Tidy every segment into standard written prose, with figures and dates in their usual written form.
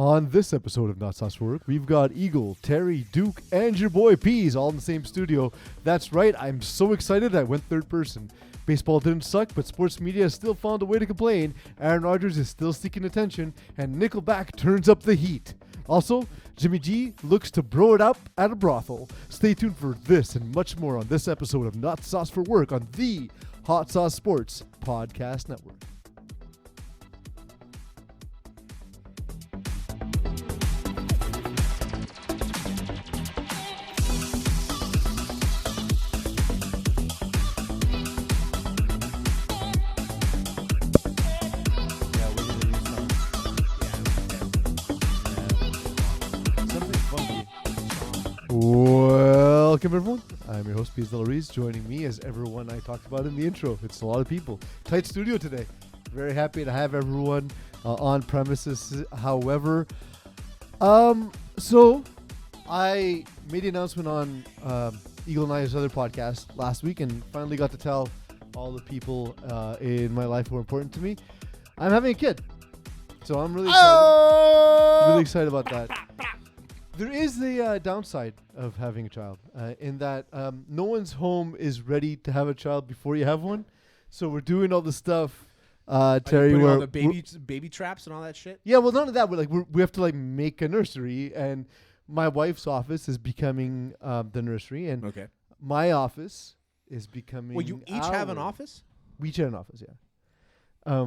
On this episode of Not Sauce for Work, we've got Eagle, Terry, Duke, and your boy Peeze all in the same studio. That's right, I'm so excited I went third person. Baseball didn't suck, but sports media has still found a way to complain. Aaron Rodgers is still seeking attention, and Nickelback turns up the heat. Also, Jimmy G looks to bro it up at a brothel. Stay tuned for this and much more on this episode of Not Sauce for Work on the Hot Sauce Sports Podcast Network. Welcome everyone. I'm your host Peeze. Joining me as everyone I talked about in the intro. It's a lot of people. Tight studio today. Very happy to have everyone on premises. However, so I made the announcement on Eagle and I's other podcast last week, and finally got to tell all the people in my life who are important to me. I'm having a kid, so I'm really excited. Really excited about that. There is the downside of having a child in that no one's home is ready to have a child before you have one. So we're doing all the stuff, Terry. All the baby traps and all that shit. Yeah, well, none of that. We have to like make a nursery, and my wife's office is becoming the nursery, and my office is becoming. Well, you each have an office. We each have an office, yeah.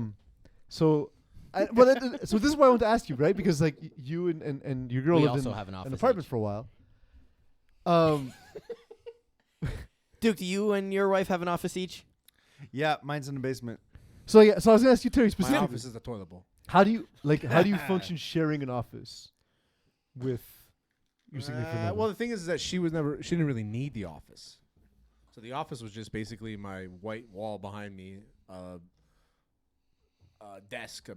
So this is why I want to ask you, right? Because like you and your girl lived in an apartment for a while. Duke, do you and your wife have an office each? Yeah, mine's in the basement. So I was gonna ask you, Terry, specifically. My office is the toilet bowl. How do you function sharing an office with your significant other? Well, the thing is that she didn't really need the office. So the office was just basically my white wall behind me. Desk, a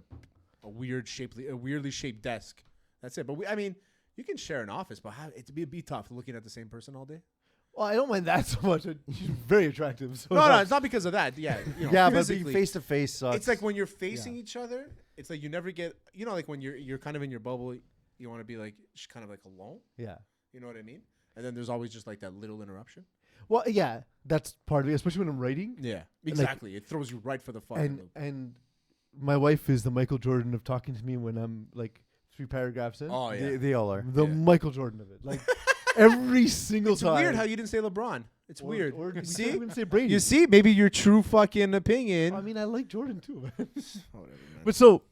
weirdly shaped desk. That's it. But you can share an office, but it'd be tough looking at the same person all day. Well, I don't mind that so much. She's very attractive. So no, it's not because of that. Yeah, yeah, but being face to face sucks. It's like when you're facing each other. It's like you never get. Like when you're kind of in your bubble, you want to be like kind of like alone. Yeah, you know what I mean. And then there's always just like that little interruption. Well, yeah, that's part of it, especially when I'm writing. Yeah, exactly. It throws you right for the fun. And my wife is the Michael Jordan of talking to me when I'm like 3 paragraphs in. Oh yeah, they all are. The Michael Jordan of it, like every single time. It's weird how you didn't say LeBron. It's weird. Or you see, even say Brady. You see, maybe your true fucking opinion. I mean, I like Jordan too, man. Whatever, man. But so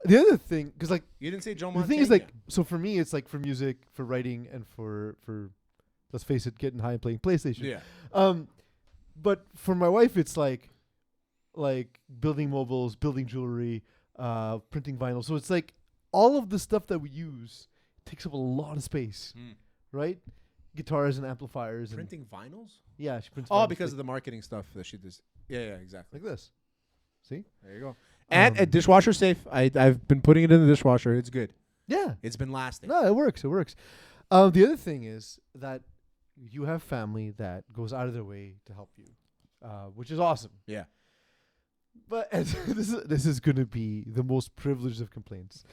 the other thing, because like you didn't say Joe Montana. The thing is like, so for me, it's like for music, for writing, and for let's face it, getting high and playing PlayStation. Yeah. But for my wife, it's like building mobiles, building jewelry, printing vinyl. So it's like all of the stuff that we use takes up a lot of space, right? Guitars and amplifiers. Printing vinyls? Yeah, she prints. Oh, because of the marketing stuff that she does. Yeah, exactly. Like this. See? There you go. And a dishwasher safe. I've been putting it in the dishwasher. It's good. Yeah, it's been lasting. No, it works. The other thing is that you have family that goes out of their way to help you, which is awesome. Yeah. But this is going to be the most privileged of complaints.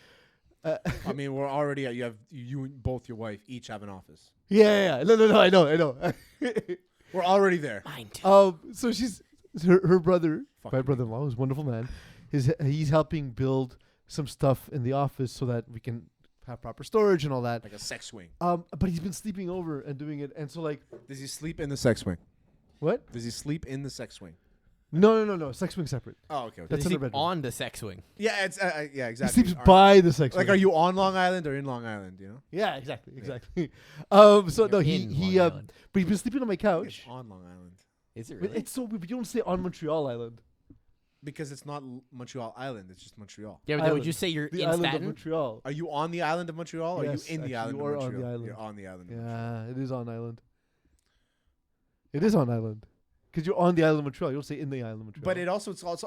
We're already at, you and both your wife each have an office. Yeah. No, I know. We're already there. Mine too. So she's her brother, my brother-in-law, who's a wonderful man. He's helping build some stuff in the office so that we can have proper storage and all that. Like a sex swing. But he's been sleeping over and doing it, and so like. Does he sleep in the sex swing? What? Does he sleep in the sex swing? No. Sex swing separate. Oh, okay. That's on the sex swing. Yeah, it's yeah, exactly. He sleeps by the sex swing. Like, are you on Long Island or in Long Island? You know? Yeah, exactly. So no, he but he's been sleeping on my couch. It's on Long Island. Is it really? It's so weird. But you don't say on Montreal Island. Because it's not Montreal Island. It's just Montreal. Yeah, but would you say you're the in island Staten? of Montreal? Are you on the island of Montreal? Or Yes, are you in the island of Montreal? On the island. You're on the island of Montreal. Yeah, it is on island. It is on island. Because you're on the island of Montreal. You don't say in the island of Montreal. But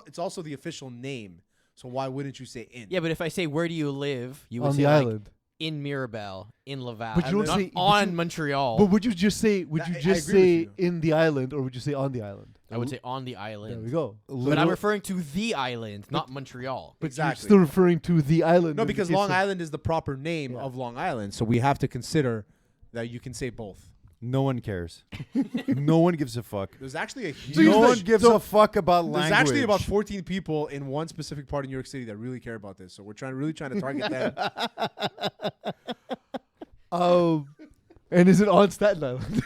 it's also the official name. So why wouldn't you say in? Yeah, but if I say where do you live, you would on say the like, island. in Mirabel, in Laval, But you don't not say- but on you- Montreal. But would you just say? Would That- you I just agree with say in the island, or would you say on the island? I would say on the There island. we go. But I'm referring to the island, not Montreal. But Exactly. you're still referring to the island. No, in the because case Long of- Island is the proper name Yeah. of Long Island, so we have to consider that you can say both. No one cares. No one gives a fuck. There's actually a huge. No one gives a fuck about There's language. actually about 14 people in one specific part of New York City that really care about this, so we're really trying to target them. And is it on Staten Island?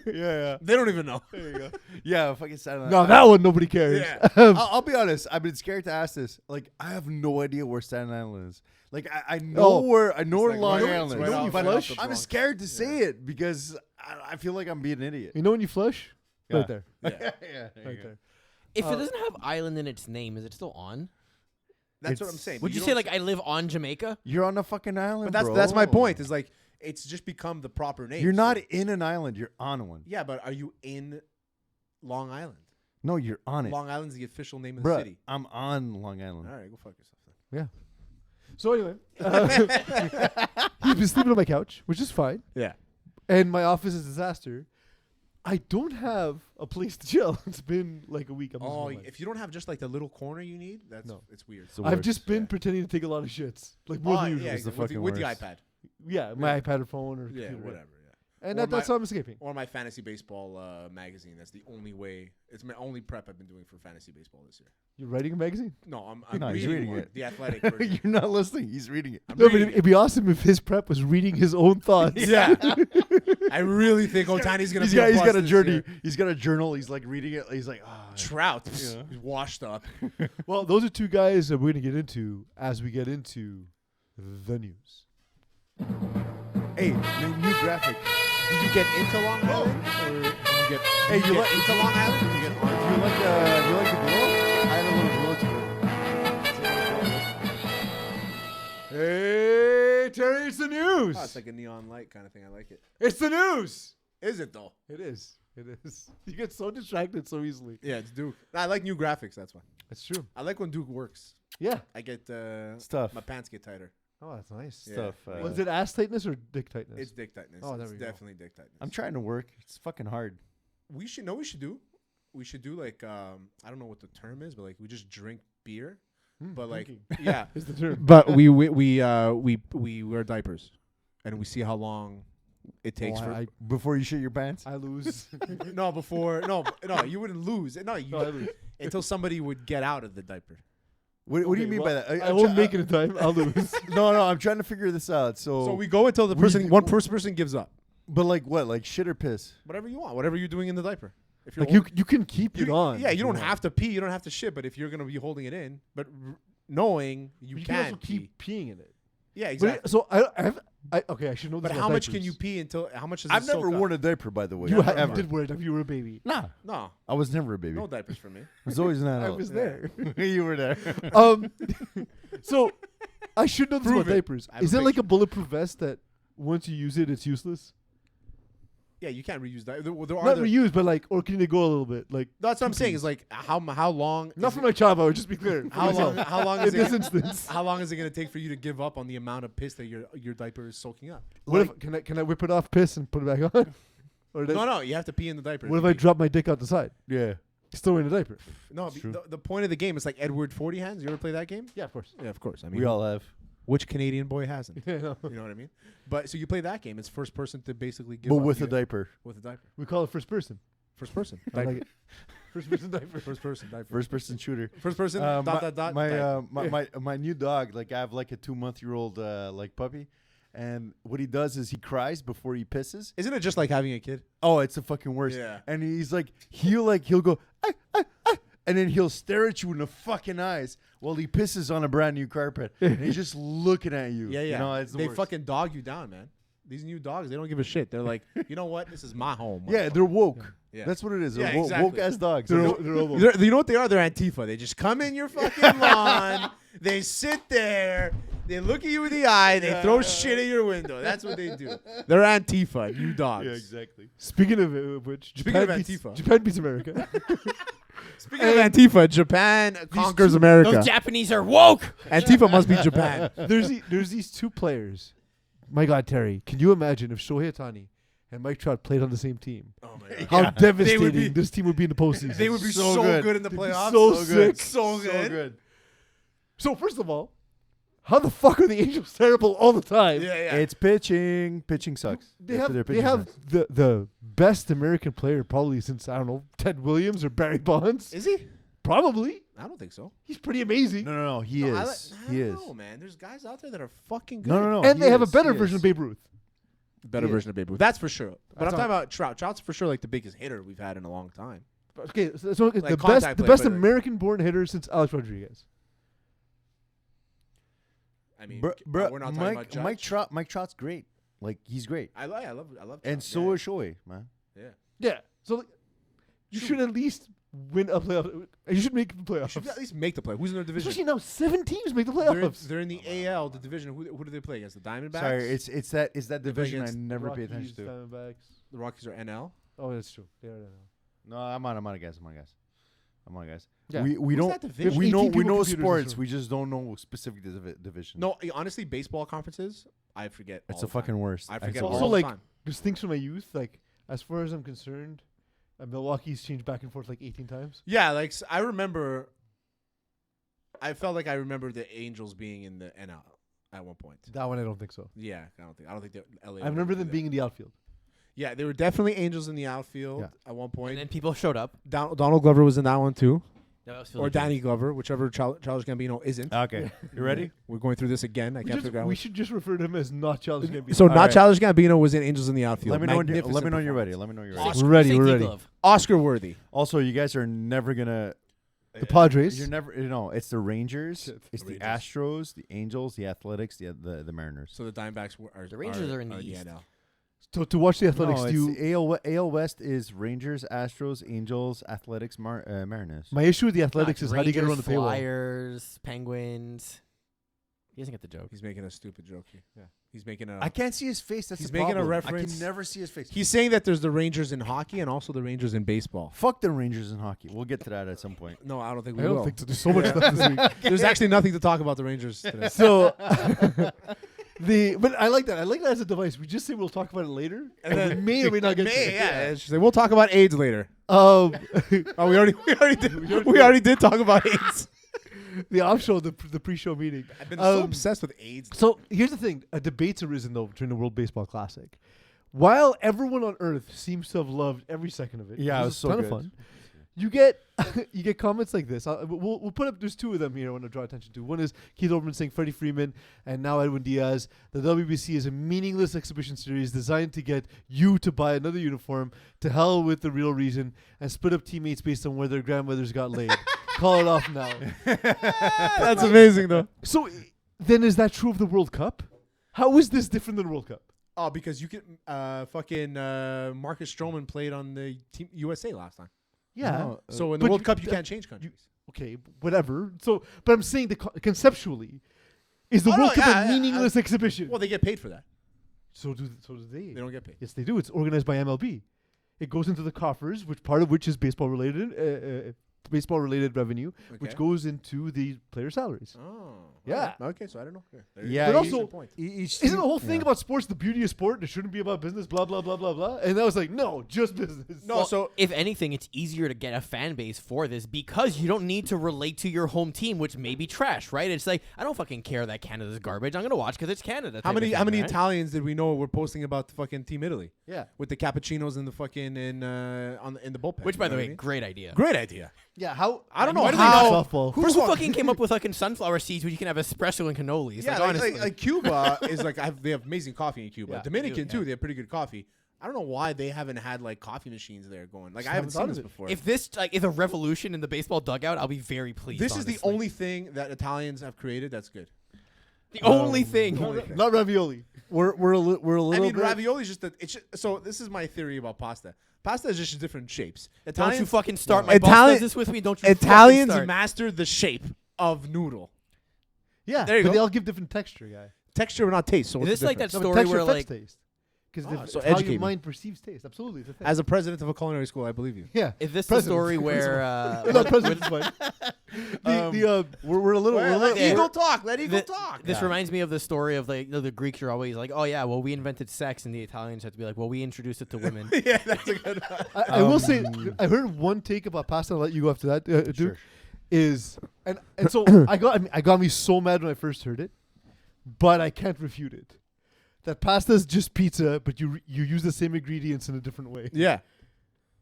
yeah. They don't even know. There you go. Yeah, fucking Staten No, that one nobody cares. Yeah. I'll be honest. I've been scared to ask this. Like, I have no idea where Staten Island is. Like, I know where where like Long right- Island it's is, right off- but right off the I'm Bronx. scared to say it because I feel like I'm being an idiot. You know when you flush? Yeah. Right there. Yeah. yeah, Right there. If it doesn't have island in its name, is it still on? That's what It's- I'm saying. Would but you say don't like I live on Jamaica? You're on a fucking island, But bro. that's my point. Is like it's just become the proper name. You're so- not in an island. You're on one. Yeah, but are you in Long Island? No, you're on it. Long Island's the official name of the Bruh, city. I'm on Long Island. All right, go fuck yourself then. Yeah. So anyway, he's been sleeping on my couch, which is fine. Yeah. And my office is a disaster. I don't have a place to chill. It's been like a week. I'm Oh, losing my life. if you don't have just like the little corner you need, it's weird. the I've worst, just been yeah. pretending to take a lot of shits, like more than usual. yeah, It's the with, the, fucking with the worst. iPad. Yeah, my iPad or phone or Yeah, computer. whatever. Yeah. And Or that's how I'm escaping. Or my fantasy baseball magazine. That's the only way. It's my only prep I've been doing for fantasy baseball this year. You're writing a magazine? No, I'm No, he's reading, reading one, it. the athletic version. You're not listening. He's reading it. I'm No, but reading it'd be awesome if his prep was reading his own thoughts. it. Yeah. I really think Otani's gonna He's be got, a he's bust got a this journey. year. He's got a journal. He's like reading it. He's like, Trout. Yeah. He's washed up. Well, those are two guys that we're going to get into as we get into the news. hey, new graphic. Did you get into Long Island? Or did you get, Hey, did you you like- get into Long Island? Or did you get on? Do you like the glow? I had a little glow to it. Hey, Terry, it's the news. Oh, it's like a neon light kind of thing. I like it. It's the news. Is it though? It is. It is. You get so distracted so easily. Yeah, it's Duke. I like new graphics. That's why. That's true. I like when Duke works. Yeah. I get Stuff. My pants get tighter. Oh, that's nice. Yeah. Stuff. Was it ass tightness or dick tightness? It's dick tightness. Oh, there it's we go. definitely dick tightness. I'm trying to work. It's fucking hard. We should do. We should do like I don't know what the term is, but like we just drink beer. But like yeah, is the term. but we wear diapers, and we see how long it takes for. Before you shit your pants? I lose. No, before no, you wouldn't lose. No, you No, I lose. until somebody would get out of the diaper. What do you Okay, mean well, by that? I won't make it in time. I'll lose. No, I'm trying to figure this out. So we go until the person, one person gives up. But like what? Like shit or piss? Whatever you want, whatever you're doing in the diaper. If Like hold- you can keep it on. Yeah, if you don't want. have to pee, you don't have to shit, but if you're gonna be holding it in, but knowing you You can can also pee. keep peeing in it. Yeah, But exactly. so okay, I should know this. But about how much can diapers. you pee until? How much does I've it never soak up? worn a diaper, by the way. You ever. did wear it if you were a baby. Nah, No, I was never a baby. no diapers for me. I was always an I adult. was there. You were there. So I should know this Prove about it. diapers. I have Is a it like a picture. bulletproof vest that once you use it, it's useless? Yeah, you can't reuse diapers. There are Not there, reused, but like, or can they go a little bit? Like, that's what I'm saying. Is like how long? not is for it- my child, but just be clear. for How long? myself. How long In is this it? instance, How long is it gonna take for you to give up on the amount of piss that your diaper is soaking up? what if can I whip it off, piss, and put it back on? Or No, you have to pee in the diaper. what if I drop my dick out the side? Yeah. Still wearing a diaper. No, It's true. the point of the game is like Edward 40 hands. You ever play that game? Yeah, of course. Yeah, of course. I mean, We all have. which Canadian boy hasn't? Yeah, no. You know what I mean? But so you play that game. It's first person to basically give But up. with You a get- diaper. With a diaper. We call it first person. First person. I Diaper. like it. First person diaper. First person. Diaper. First person shooter. First person. My diaper. my new dog, like I have like a 2-month-old like puppy, and what he does is he cries before he pisses. Isn't it just like having a kid? Oh, it's the fucking worst. Yeah. And he's like he'll go and then he'll stare at you in the fucking eyes while he pisses on a brand new carpet. And he's just looking at you. Yeah, yeah. You know, it's the they worst. fucking dog you down, man. These new dogs, they don't give a shit. They're like, you know what? This is my home. Yeah, they're woke. Yeah. That's what it is. Yeah, They're exactly. woke ass dogs. They're You know what they are? They're Antifa. They just come in your fucking lawn. They sit there. They look at you in the eye. They throw shit at your window. That's what they do. They're Antifa, new dogs. Yeah, exactly. Speaking of which, Speaking of beats, Antifa. Japan beats America. Speaking of Antifa, Japan conquers America. Those Japanese are woke. Antifa must be Japan. there's these two players my God, Terry, can you imagine if Shohei Ohtani and Mike Trout played on the same team? Oh my God. How Yeah. devastating this team would be in the postseason. They would be So so good. good in the They'd be playoffs. so good. sick. So good. So good. So first of all, how the fuck are the Angels terrible all the time? Yeah, yeah. It's pitching. Pitching sucks. They After have their they pitching have sucks. the best American player probably since, I don't know, Ted Williams or Barry Bonds. Is he? Probably. I don't think so. He's pretty amazing. No. He No, is. I He don't is. know, man. There's guys out there that are fucking good. No. And he they have a is, better he version is. of Babe Ruth. Better Yeah. version of Babe Ruth. That's for sure. But That's I'm talking about Trout. Trout's for sure like the biggest hitter we've had in a long time. Okay, so the contact best play, but, like- American-born hitter since Alex Rodriguez. I mean, Bro, we're not talking about Judge. Mike Trout's great. Like he's great. I love. And Trout, so is Shohei, man. yeah. Yeah. So like, you should at least win a playoff. You should make the You playoffs. should at least make the play. Who's in their division? Especially now, 7 teams make the They're in, playoffs. they're in the AL, the division. Who do they play against? The Diamondbacks. Sorry, it's that division I against never pay Rockies, attention to. Diamondbacks. the Rockies are NL. Oh, that's true. They are now. No, I'm on a guess. Yeah. We Who's don't that division? we know 18 we people know computers in this sports. room. We just don't know specific division. No, honestly, baseball conferences, I forget. it's all the the time. fucking worst. I forget So all also, the like, time. Just things from my youth. Like, as far as I'm concerned, Milwaukee's changed back and forth like 18 times. Yeah, like I remember. I felt like I remember the Angels being in the NL at one point. That one, I don't think so. Yeah, I don't think LA. I remember them being in the outfield. Yeah, they were definitely Angels in the outfield Yeah. at one point. And then people showed up. Donald Glover was in that one too, That was or Philly Danny Jones. Glover, whichever Charles Gambino isn't. Okay, you ready? We're going through this again. I can't figure out. We should just refer to him as not Childish Gambino. So All not right. Childish Gambino was in Angels in the outfield. Let me know when you're Magnificent ready. performance. Let me know when you're Safety- ready. We're ready, safety we're ready. glove. Oscar worthy. Also, you guys are never gonna. The Padres. You're never. It's the Rangers. Shit. It's the Rangers. Astros, the Angels, the Athletics, the Mariners. So the Diamondbacks are The Rangers are in the East. NL. To watch the Athletics, No, do it's AL West is Rangers, Astros, Angels, Athletics, Mariners. my issue with the Athletics is how do you get Rangers, around the paywall? Flyers, Penguins. He doesn't get the joke. He's making a stupid joke here. Yeah. He's making a. I can't see his face. That's He's the making a problem. I reference. can never see his face. He's saying that there's the Rangers in hockey and also the Rangers in baseball. Fuck the Rangers in hockey. We'll get to that at some point. No, I don't think I we don't will. think so. There's so much stuff this week. There's actually nothing to talk about the Rangers today. So but I like that. I like that as a device. We just say we'll talk about it later, and we may or may not get to it. yeah. It's just like, we'll talk about AIDS later. Oh, Oh, we already did talk about AIDS. the off show, the pre-show meeting. I've been so obsessed with AIDS. So here's the thing: a debate's arisen though during the World Baseball Classic. While everyone on Earth seems to have loved every second of it, Yeah, it which was is so a ton good. of fun. You get you get comments like this. We'll put up. There's two of them here I want to draw attention to. One is Keith Olbermann saying Freddie Freeman and now Edwin Diaz. The WBC is a meaningless exhibition series designed to get you to buy another uniform. To hell with the real reason and split up teammates based on where their grandmothers got laid. Call it off now. That's amazing, though. So then, is that true of the World Cup? How is this different than the World Cup? Oh, because you can fucking Marcus Stroman played on the team USA last time. Yeah. No, So in the but World you- Cup, you can't change countries. Okay, whatever. So, but I'm saying conceptually, is the Oh, no, World Cup yeah, a meaningless exhibition? Well, they get paid for that. So do they. They don't get paid. Yes, they do. It's organized by MLB. It goes into the coffers, which part of which is baseball related revenue, which Okay. goes into the player salaries. Oh. Yeah. Okay, so I don't know. Yeah, But each- also, point. each Isn't team- the whole thing yeah. about sports the beauty of sport? It shouldn't be about business, blah, blah, blah, blah, blah. And I was like, no, just business. No, so If anything, it's easier to get a fan base for this because you don't need to relate to your home team, which may be trash, right? It's like, I don't fucking care that Canada's garbage. I'm going to watch because it's Canada. how type of many thing, right? Italians did we know were posting about the fucking Team Italy Yeah. with the cappuccinos and the fucking in the bullpen? Which, by you the know way, what I mean? great idea. Great idea. Yeah, how? I don't know Why do they how- not softball? Who fucking came up with fucking sunflower seeds when you can have espresso and cannolis? Yeah, like, like, honestly. like Cuba is like they have amazing coffee in Cuba. Yeah, Dominican they do, too, yeah. they have pretty good coffee. I don't know why they haven't had like coffee machines there going. Like Just I haven't haven't seen thought this of it. before. if this is a revolution in the baseball dugout, I'll be very pleased. This is the honestly. only thing that Italians have created that's good. The only thing. Not ravioli. We're a little I mean, bit. ravioli is just so this is my theory about pasta. Pasta is just different shapes. Don't you Italians, fucking start. My Italian- boss does this with me. Don't you Italians fucking start. mastered the shape of noodle. Yeah, There you but go. they all give different texture, guy. Texture, but not taste. So Is what's this the like that difference? No, but story texture where affects like taste. because so how educate your me. mind perceives taste. Absolutely, it's a thing. As a president of a culinary school, I believe you. yeah. Is this the President. story where No, president's fine. We're a little. Let yeah. Eagle talk. Let Eagle Th- talk. This reminds me of the story of like the Greeks are always like, oh yeah, well we invented sex, and the Italians have to be like, well we introduced it to women. Yeah, that's a good one. I will say, I heard one take about pasta. I'll let you go after that, dude. Sure. Is and so I got me so mad when I first heard it, but I can't refute it. That pasta is just pizza, but you use the same ingredients in a different way. Yeah.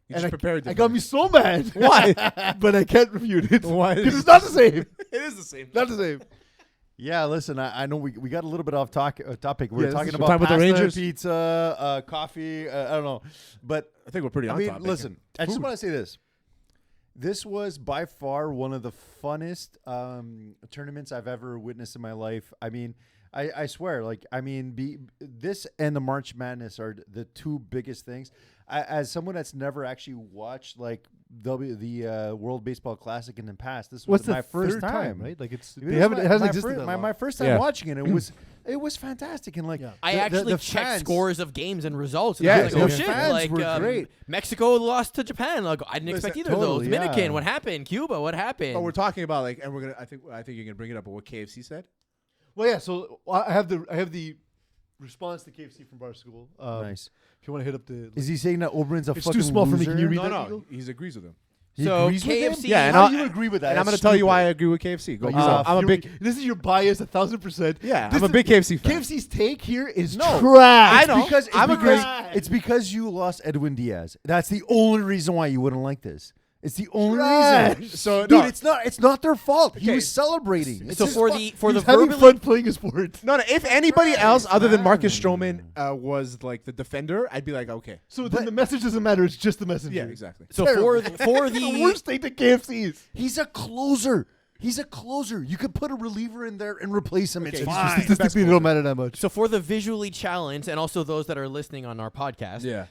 You And just prepared I got me so mad. Why? But I can't refute it. Why? Because it's not the same. It is the same. Not the same. Yeah, listen, I know we got a little bit off topic. We're Yeah, talking this is- about We're talking about the pasta, Rangers? pizza, coffee. I don't know, but I think we're pretty I on mean, topic. listen, I just Food. want to say this. This was by far one of the funnest tournaments I've ever witnessed in my life. I mean, I swear, like, I mean, this and the March Madness are the two biggest things. As someone that's never actually watched like the World Baseball Classic in the past, this was What's the my first third time, right? Like it's It they was haven't. my- It hasn't my existed fir- that my, long. my first time Yeah. watching it. It was fantastic and like Yeah. I the- actually the checked fans- scores of games and results. And Yeah, I was like, the oh shit! fans Like were great. Mexico lost to Japan. Like I didn't expect either of totally, those. Dominican, yeah. what happened? Cuba, what happened? Oh, we're talking about like, and we're gonna. I think you're gonna bring it up. But what KFC said. Well, yeah. So I have the response to KFC from Barstool. Nice. If you want to hit up the. Is he saying that Oberyn's a It's fucking too small for me. loser? Can you read No, that, no, Eagle? he agrees with him. He So agrees with him? KFC Yeah, and How I'll- do you agree with that? And I'm That's gonna tell you why I stupid. agree with KFC. Go. Like, I'm a big. This is your bias 1,000%. Yeah, This I'm a is- big KFC fan. KFC's take here is No. trash. I know. Because I'm agreeing. it's because you lost Edwin Diaz. That's the only reason why you wouldn't like this. It's the only Trash. reason. So Dude, no, it's not their fault. He Okay. was celebrating. It's so his for fault. the He's the having verbally fun playing a sport. no. If anybody else other than Marcus man. Stroman was like the defender, I'd be like, okay. So then the message doesn't matter. It's just the messenger. Yeah, exactly. so Terrible. for the the worst thing to KFC's. He's a closer. He's a closer. You could put a reliever in there and replace him. It's Okay, fine. Statistically, it don't matter that much. So for the visually challenged and also those that are listening on our podcast, Yeah.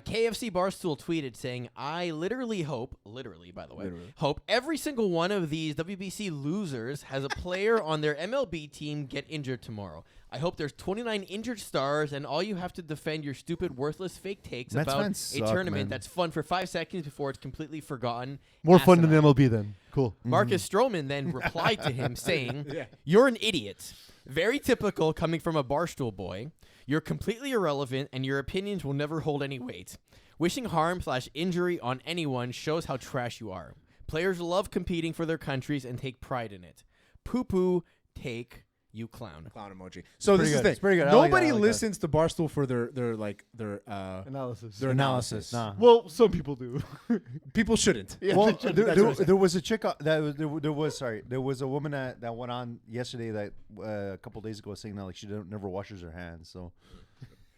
KFC Barstool tweeted saying, I literally hope, by the way, Literally. hope every single one of these WBC losers has a player on their MLB team get injured tomorrow. I hope there's 29 injured stars, and all you have to defend your stupid, worthless fake takes Mets about fans suck, tournament man. that's fun for 5 seconds before it's completely forgotten. More fun than Asinine. MLB then. Cool. Marcus Stroman then replied to him saying, Yeah. you're an idiot. Very typical coming from a Barstool boy. You're completely irrelevant, and your opinions will never hold any weight. Wishing harm/injury on anyone shows how trash you are. Players love competing for their countries and take pride in it. Poo-poo, take, you clown. Clown emoji. So this pretty is good. the It's thing. pretty good. I like Nobody that. I like that. listens to Barstool for their Analysis. their analysis. Nah. Well, some people do. People shouldn't. Well, That's what there was a chick there was a woman that went on yesterday that a couple days ago saying that like she never washes her hands. So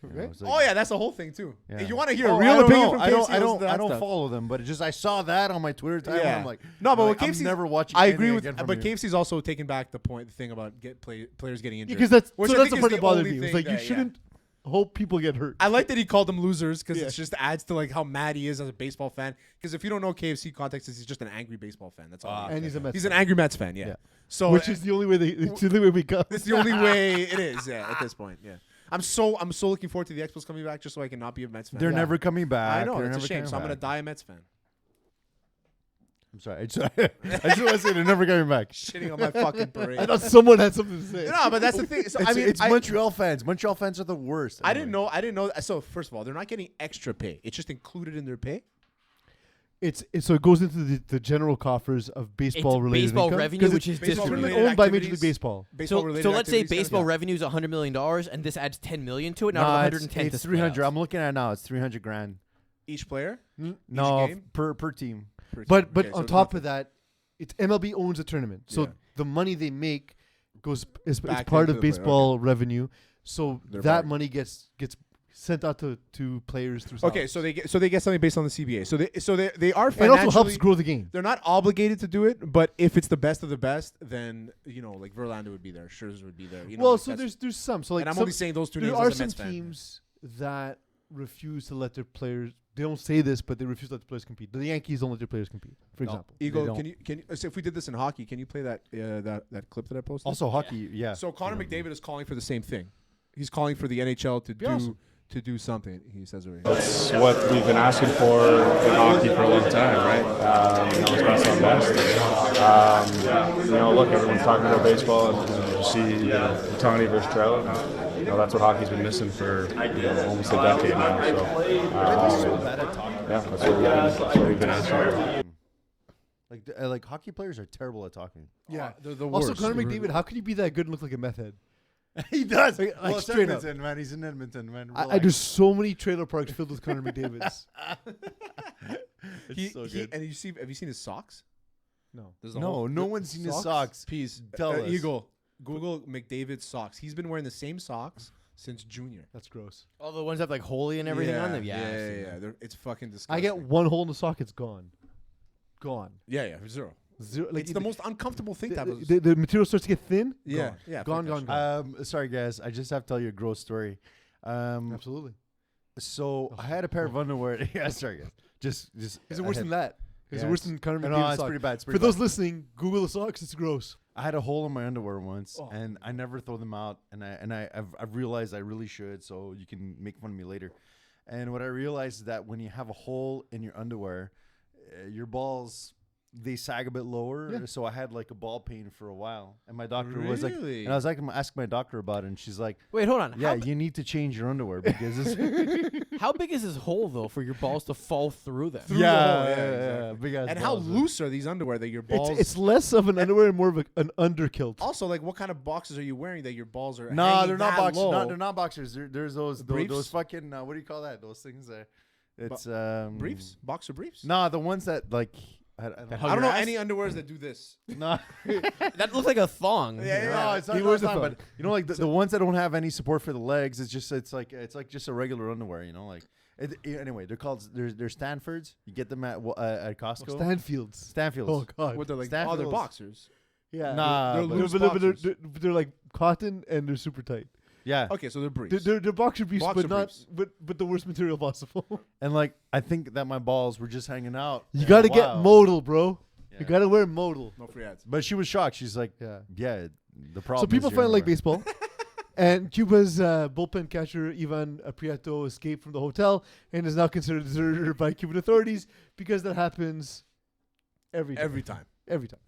you know, Okay. it's like- Oh yeah, that's the whole thing too. Yeah. If you want to hear Oh, a real I don't opinion know. from I KFC, don't listen to that I don't stuff. follow them, but I saw that on my Twitter time. And I'm like, no, but like, what I'm KFC's never watching. I agree anything with, again from but you. KFC's also taking back the thing about players getting injured. Because that's Which so I that's think the is part that bothered only me. It was thing like you that- yeah. shouldn't hope people get hurt. I like that he called them losers because Yeah. it just adds to like how mad he is as a baseball fan. Because if you don't know KFC context, is he's just an angry baseball fan. That's all. he is. And he's a Mets He's an fan. angry Mets fan. Yeah. Yeah. So Which is the only way it's the only way we go. it's the only way it is. Yeah. At this point. Yeah. I'm so looking forward to the Expos coming back just so I can not be a Mets fan. They're Yeah. never coming back. I know They're it's a never shame. coming So I'm gonna back. die a Mets fan. I'm sorry. I just want to say they're never coming back. Shitting on my fucking parade. I thought someone had something to say. No, but that's the thing. So, I mean, It's Montreal fans. Montreal fans are the worst. I didn't know. So first of all, they're not getting extra pay. It's just included in their pay. It's so it goes into the general coffers of baseball related baseball income, revenue, 'cause which it's is a tournament baseball-related owned by Major League activities. Baseball. So let's say baseball revenue is $100 million, and this adds $10 million to it. Now No, 110 it's to 300. I'm looking at it now. It's 300 grand. each player. No, game? per team. But Okay, so on it's top nothing. of that, it's MLB owns a tournament, so Yeah. the money they make is Back part into of the player, baseball revenue. So Their that bag. money gets sent out to players through. Okay, salaries. so they get something based on the CBA. So they are and it financially. also helps grow the game. They're not obligated to do it, but if it's the best of the best, then like Verlander would be there, Scherzer would be there. Well, like so that's- there's some. So like and I'm some, only saying those two there names are as a some Mets fan. teams that refuse to let their players. They don't say this, but they refuse to let the players compete. The Yankees don't let their players compete, for example. Eagle, don't. can you? So if we did this in hockey, can you play that clip that I posted? Also, hockey. Yeah. So Connor McDavid is calling for the same thing. He's calling for the NHL to do awesome. to do something. He says already. That's what we've been asking for in hockey for a long time, right? It's our best. Look, everyone's talking about baseball, and you see, Tony versus Trout. That's what hockey's been missing for almost a decade now. So, that's what we've been asking for. Like hockey players are terrible at talking. Yeah. They're the Also, worst. Connor McDavid, how can you be that good and look like a meth head? He does. Like, Well, it's straight up. Edmonton, man. He's in Edmonton, man. There's so many trailer parks filled with Connor McDavids. It's so good. And have you seen his socks? No. There's a No one's seen his socks. Peeze. Tell us. Eagle. Google McDavid socks. He's been wearing the same socks since junior. That's gross. All the ones that have like holy and everything on them. Yeah. I've seen yeah. them. It's fucking disgusting. I get one hole in the sock, it's gone. Gone. Yeah, zero. Zero. Like It's the most uncomfortable thing to have. the material starts to get thin. Yeah, Gone. yeah, Gone. fuck Gone. Sorry, guys. I just have to tell you a gross story. Absolutely. So I had a pair of underwear. Yeah, sorry, guys. Just. Is it worse than that? Is it Yeah, worse it's- than Connor No, McDavid's it's sock? pretty bad. It's For pretty those bad. listening, Google the socks. It's gross. I had a hole in my underwear once, Oh. and I never throw them out. And I've realized I really should. So you can make fun of me later. And what I realized is that when you have a hole in your underwear, your balls they sag a bit lower. Yeah. So I had like a ball pain for a while, and my doctor was like, Really? and I was like, asking my doctor about it, and she's like, Wait, hold on. yeah, you need to change your underwear because it's How big is this hole though for your balls to fall through them? Through the hole, exactly. big ass And how balls. loose are these underwear that your balls? It's less of an underwear and more of an underkilt. also like what kind of boxes are you wearing that your balls are? No, hanging they're not that boxers. low? No, they're not boxers. There's those Briefs? fucking what do you call that? Those things there. It's Briefs, boxer briefs. No, the ones that like I don't That know. I don't know your ass? any underwears that do this. No, That looks like a thong. no, it's not. He No, wears it's the not, phone. but you know, like the ones that don't have any support for the legs. It's like just a regular underwear. You know, like anyway, they're called they're Stanfords. You get them at Costco. Stanfields. Stanfields. Oh God. What they're like? Stanfields. Oh, they're boxers. Yeah. Nah, they're but- loose They're, boxers. they're like cotton and they're super tight. yeah. Okay, so they're briefs. They're boxer briefs, Boxer but not briefs. but the worst material possible. And like I think that my balls were just hanging out. You and got to wow. get modal, bro. Yeah. You got to wear modal. No free ads. But she was shocked. She's like, Yeah. yeah. The problem. So people is your finally like underwear. baseball. And Cuba's bullpen catcher Ivan Prieto escaped from the hotel and is now considered a deserter by Cuban authorities because that happens every time. Every time. Every time.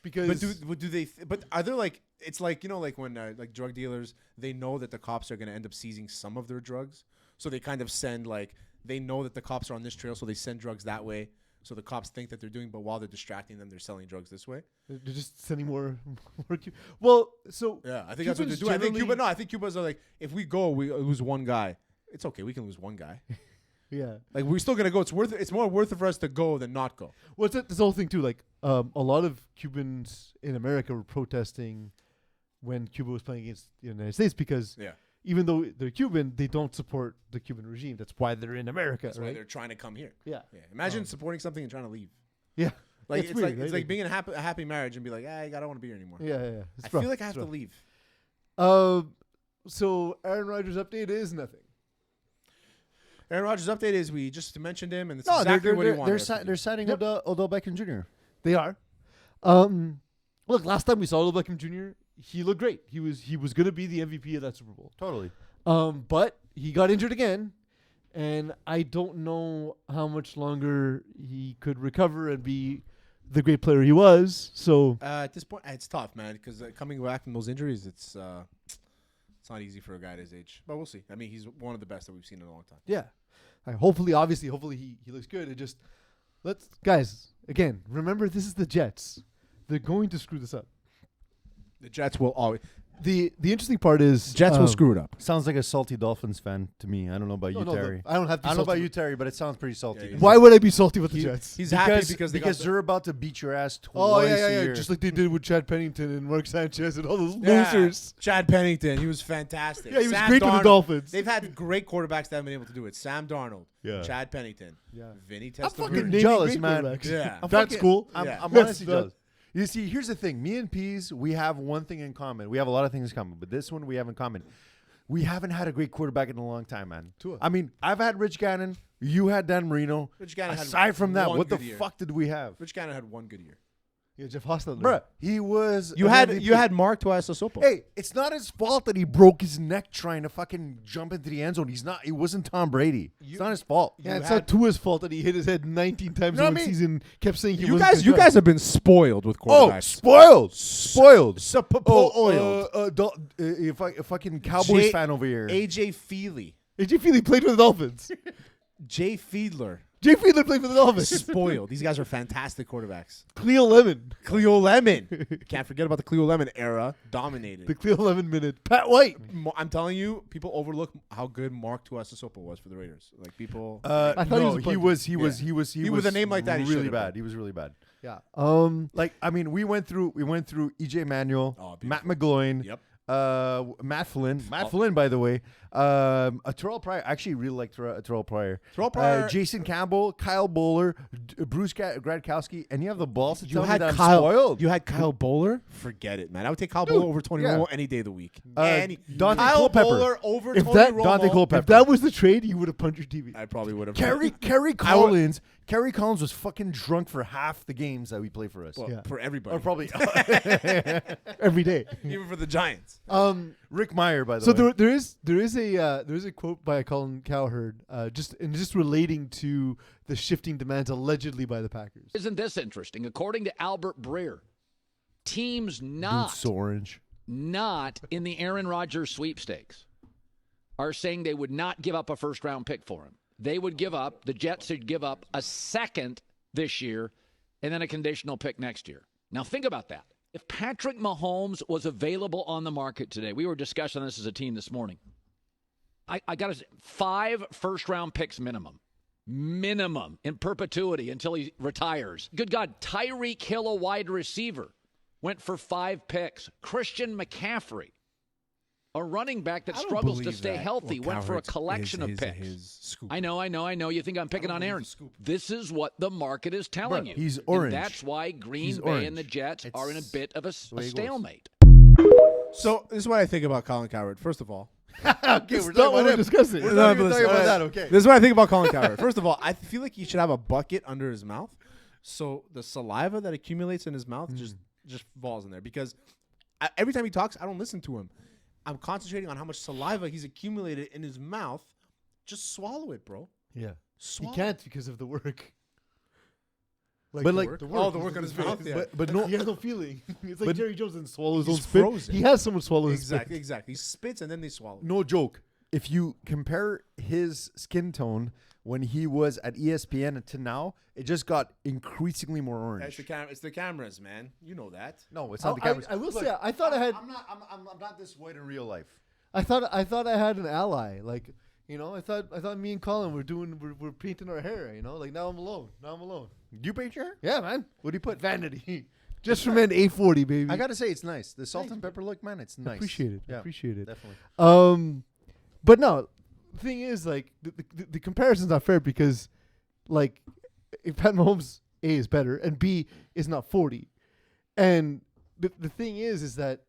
Because But do they? But are there like? It's like like when like drug dealers, they know that the cops are gonna end up seizing some of their drugs, so they kind of send like they know that the cops are on this trail, so they send drugs that way. So the cops think that they're doing, but while they're distracting them, they're selling drugs this way. they're just sending more Well, so Yeah, I think that's what they're Cubans doing. I think generally- I think Cubans are like, if we go, we lose one guy. It's okay, we can lose one guy. yeah. Like we're still gonna go. It's more worth it for us to go than not go. Well, it's this whole thing too. Like, a lot of Cubans in America were protesting when Cuba was playing against the United States because Yeah, even though they're Cuban, they don't support the Cuban regime. That's why they're in America, that's why right? they're trying to come here. Yeah, Yeah, imagine supporting something and trying to leave. yeah, Like It's it's weird, like right? it's like being in a happy marriage and be like, I don't want to be here anymore. yeah. It's I rough. feel like I have It's to rough. leave. So Aaron Rodgers' update is nothing. Aaron Rodgers' update is we just mentioned him, and it's No, exactly what he wanted. they're, us to do. they're signing Yep. Odell Beckham Jr. They are. Look, last time we saw Odell Beckham Jr., he looked great. He was going to be the MVP of that Super Bowl. Totally. But he got injured again, and I don't know how much longer he could recover and be the great player he was. So At this point, it's tough, man, because coming back from those injuries, it's not easy for a guy at his age. But we'll see. I mean, he's one of the best that we've seen in a long time. yeah, hopefully he looks good. It just guys again remember this is the Jets. They're going to screw this up. The Jets will always. The interesting part is Jets will screw it up. Sounds like a salty Dolphins fan to me. I don't know about you, Terry. I don't have to. I don't know about you, Terry, but it sounds pretty salty. Yeah, to me. Why would I be salty with the Jets? He's happy because they're about to beat your ass twice Oh yeah, a year. just like they did with Chad Pennington and Mark Sanchez and all those Yeah. losers. Chad Pennington, he was fantastic. Yeah, he was Sam great with the Darnold. Dolphins. They've had great quarterbacks that haven't been able to do it. Sam Darnold, Yeah. Chad Pennington, Yeah. Vinny I'm Testaverde. fucking Naming jealous, great man. quarterbacks. Yeah. I'm That's fucking- cool. I'm Yeah. honestly That's jealous. You see, here's the thing. Me and Peeze, we have one thing in common. We have a lot of things in common, but this one we have in common. We haven't had a great quarterback in a long time, man. Tua. I mean, I've had Rich Gannon. You had Dan Marino. Rich Gannon had Aside from that, one what the good year. fuck did we have? Rich Gannon had one good year. Yeah, Jeff Hostetler. Bruh, he was. You an had MVP. Mark Tuiasosopo. Hey, it's not his fault that he broke his neck trying to fucking jump into the end zone. He wasn't Tom Brady. It's not his fault. Yeah, it's not Tua's fault that he hit his head 19 times know in what one I mean? season. Kept saying he You wasn't guys have been spoiled with quarterbacks. Spoiled. Oiled. A fucking Cowboys fan over here. AJ Feely. AJ Feely played for the Dolphins. Jay Fiedler. Jay Fiedler played for the Dolphins. Spoiled. These guys are fantastic quarterbacks. Cleo Lemon. Cleo Lemon. Can't forget about the Cleo Lemon era. Dominated. The Cleo Lemon minute. Pat White. I'm telling you, people overlook how good Mark Tuiasosopo was for the Raiders. Like people. I thought he was With a name like that, he really should've bad. been. He was really bad. Yeah. Like I mean, we went through EJ Manuel, Oh, Matt McGloin, Yep. Matt Flynn. Matt Flynn, by the way. Terrell Pryor. I actually really like Terrell Pryor. Terrell Pryor. Jason Campbell, Kyle Bowler, Bruce Gradkowski, and you have the balls to tell me that I'm Kyle. spoiled. You had Kyle Bowler. Forget it, man. I would take Kyle Bowler over Tony yeah. Romo any day of the week. Dante Kyle Culpepper. Bowler over If Tony that- Romo. Dante Culpepper. If that was the trade, you would have punched your TV. I probably would have. Kerry Collins. Kerry Collins was fucking drunk for half the games that we play for us. Well, Yeah. for everybody. Or probably Every day. Even for the Giants. Rick Meyer, by the So way. there is a quote by Colin Cowherd, just relating to the shifting demands allegedly by the Packers. Isn't this interesting? According to Albert Breer, teams Boots orange. not in the Aaron Rodgers sweepstakes are saying they would not give up a first-round pick for him. The Jets should give up a second this year and then a conditional pick next year. Now think about that. If Patrick Mahomes was available on the market today, we were discussing this as a team this morning. I got to say, 5 first-round picks minimum in perpetuity until he retires. Good God, Tyreek Hill, a wide receiver, went for 5 picks. Christian McCaffrey, a running back that struggles to stay healthy, went for a collection of picks. I know. You think I'm picking on Aaron. This is what the market is telling you. He's orange. And that's why Green He's Bay orange. and the Jets are in a bit of a way it goes. stalemate. So this is what I think about Colin Cowherd. First of all, Okay, It's not what we're discussing. We're not even talking about that, okay. This is what I think about Colin Cowherd. First of all, I feel like he should have a bucket under his mouth, so the saliva that accumulates in his mouth just falls in there. Because every time he talks, I don't listen to him. I'm concentrating on how much saliva he's accumulated in his mouth. Just swallow it, bro. Yeah. Swallow. He can't because of the work. But the like- work. the work on his mouth. Yeah. But no, he has no feeling. It's like But- Jerry Jones didn't swallow his own He's spit. frozen. He has someone swallow his spit. Exactly. He spits and then they swallow. No joke. If you compare his skin tone when he was at ESPN to now, it just got increasingly more orange. It's the cameras, man. You know that. No, it's not the cameras. I will say, I thought I had. I'm not this white in real life. I thought I had an ally. Like, I thought me and Colin we're painting our hair. Like now I'm alone. You paint your hair? Yeah, man. What do you put? Vanity. Just for men, A40, baby. I gotta say, it's nice. The salt and pepper look, man, it's nice. Appreciate it. Yeah, Appreciate it. definitely. But no, the thing is, like, the comparison's not fair because, like, if Pat Mahomes, A, is better, and B, is not 40. And the thing is that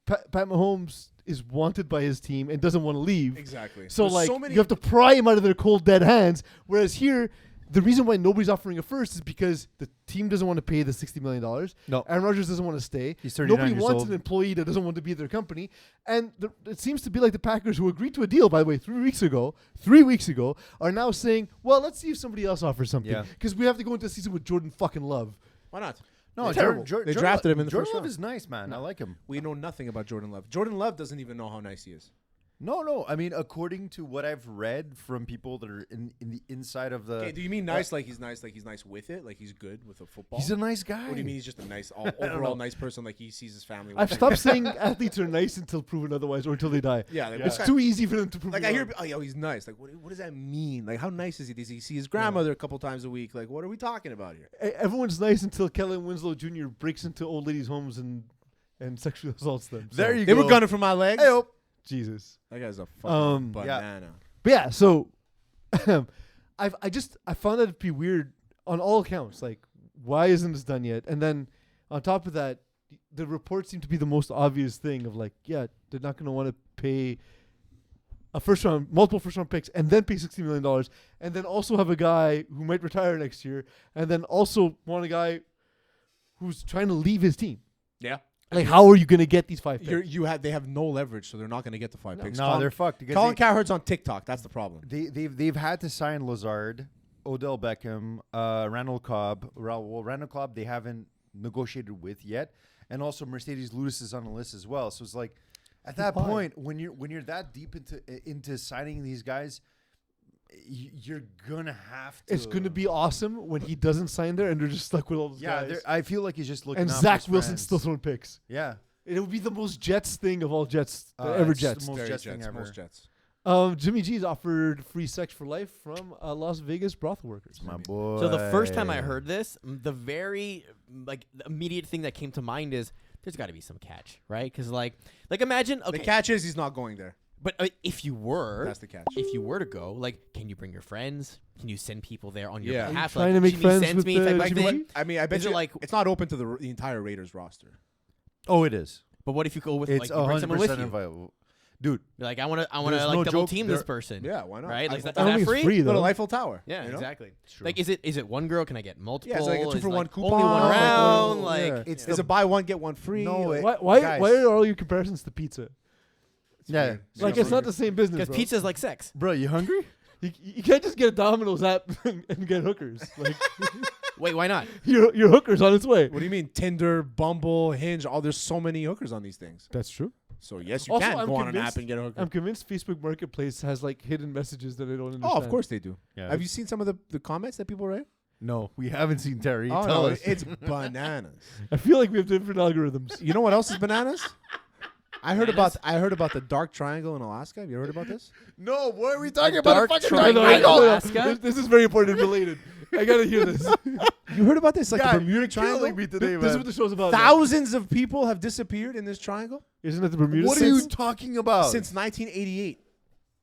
Pat Mahomes is wanted by his team and doesn't want to leave. Exactly. So, There's like, so many- you have to pry him out of their cold, dead hands. Whereas here, the reason why nobody's offering a first is because the team doesn't want to pay the $60 million. No. Aaron Rodgers doesn't want to stay. He's 39 Nobody years wants old. an employee that doesn't want to be at their company. And it seems to be like the Packers, who agreed to a deal, by the way, 3 weeks ago, are now saying, well, let's see if somebody else offers something. Yeah. Because we have to go into the season with Jordan fucking Love. Why not? No, Terrible. They drafted him in the Jordan first Love round. is nice, man. I like him. We know nothing about Jordan Love. Jordan Love doesn't even know how nice he is. No. I mean, according to what I've read from people that are in the inside of the, Okay, do you mean nice like he's nice with it? Like he's good with a football? he's a nice guy. What do you mean he's just a nice, overall nice person? Like he sees his family. I've stopped saying athletes are nice until proven otherwise or until they die. Yeah, like, It's what too kind- easy for them to prove Like me I hear, wrong. oh, he's nice. Like what does that mean? Like how nice is he? Does he see his grandmother a couple times a week? Like what are we talking about here? Everyone's nice until Kellen Winslow Jr. breaks into old ladies' homes and sexually assaults them. There you They go. were gunning for my legs. Hey-o. Jesus. That guy's a fucking yeah. banana. But yeah, so I found that to be weird on all accounts. Like, why isn't this done yet? And then on top of that, the reports seem to be the most obvious thing of like, yeah, they're not going to want to pay multiple first round picks, and then pay $60 million, and then also have a guy who might retire next year, and then also want a guy who's trying to leave his team. Yeah. Like, how are you going to get these 5 picks? They have no leverage, so they're not going to get the 5 picks. No, they're fucked. because Colin Cowherd's on TikTok. That's the problem. They've had to sign Lazard, Odell Beckham, Randall Cobb. Randall Cobb they haven't negotiated with yet, and also Mercedes Lewis is on the list as well. So it's like, at that point, when you're that deep into signing these guys, you're gonna have to. It's gonna be awesome when he doesn't sign there and they're just stuck with all those guys. I feel like he's just looking. And out for Zach his Wilson's friends. still throwing picks. Yeah, It would be the most Jets thing of all Jets ever. it's the Jets. most Very Jets thing ever. Most Jets. Jimmy G's offered free sex for life from Las Vegas brothel workers. My boy. So the first time I heard this, the very the immediate thing that came to mind is there's got to be some catch, right? Because like imagine okay, The catch is he's not going there. but if you were, That's the catch. if you were to go, like, can you bring your friends? Can you send people there on your Yeah. behalf? Trying like, to make Jimmy friends sends with me the type of Jimmy thing? G? I mean, I bet Is it you like- it's not open to the entire Raiders roster. Oh, it is. But what if you go with It's like you bring someone with 100% you? inviable, dude. You're like I want to There's like no double joke, team this there- person. Yeah, why not? Right? Like, Eiffel is I don't that think free? it's free Go to though. Eiffel Tower. Yeah, you know? exactly. True. Like, is it one girl? Can I get multiple? Yeah, it's like a 2-for-1 like, coupon. Only one Like, round. yeah. Like, It's Is the it buy one get one free? No, Like, Why Guys. are all your comparisons to pizza? yeah. weird. Like, it's not the same business, because bro. pizza's like sex. Bro, you hungry? You can't just get a Domino's app and get hookers. Like, Wait, why not? your hooker's on its way. What do you mean? Tinder, Bumble, Hinge. There's so many hookers on these things. That's true. So yes, you Also, can I'm go on an convinced- app and get a hooker. I'm convinced Facebook Marketplace has like hidden messages that I don't understand. Oh, of course they do. Yeah. Have you seen some of the comments that people write? No, we haven't seen Terry. Oh, Tell no, us. it's bananas. I feel like we have different algorithms. You know what else is bananas? I heard about the dark triangle in Alaska. Have you heard about this? No, what are we talking A about? dark fucking triangle. triangle. Alaska? This is very important and related. I gotta hear this. You heard about this? Like God, the Bermuda you're Triangle. killing me today, This is man. what the show's about. man. Thousands of people have disappeared in this triangle Isn't it the Bermuda? What are you talking about? since 1988.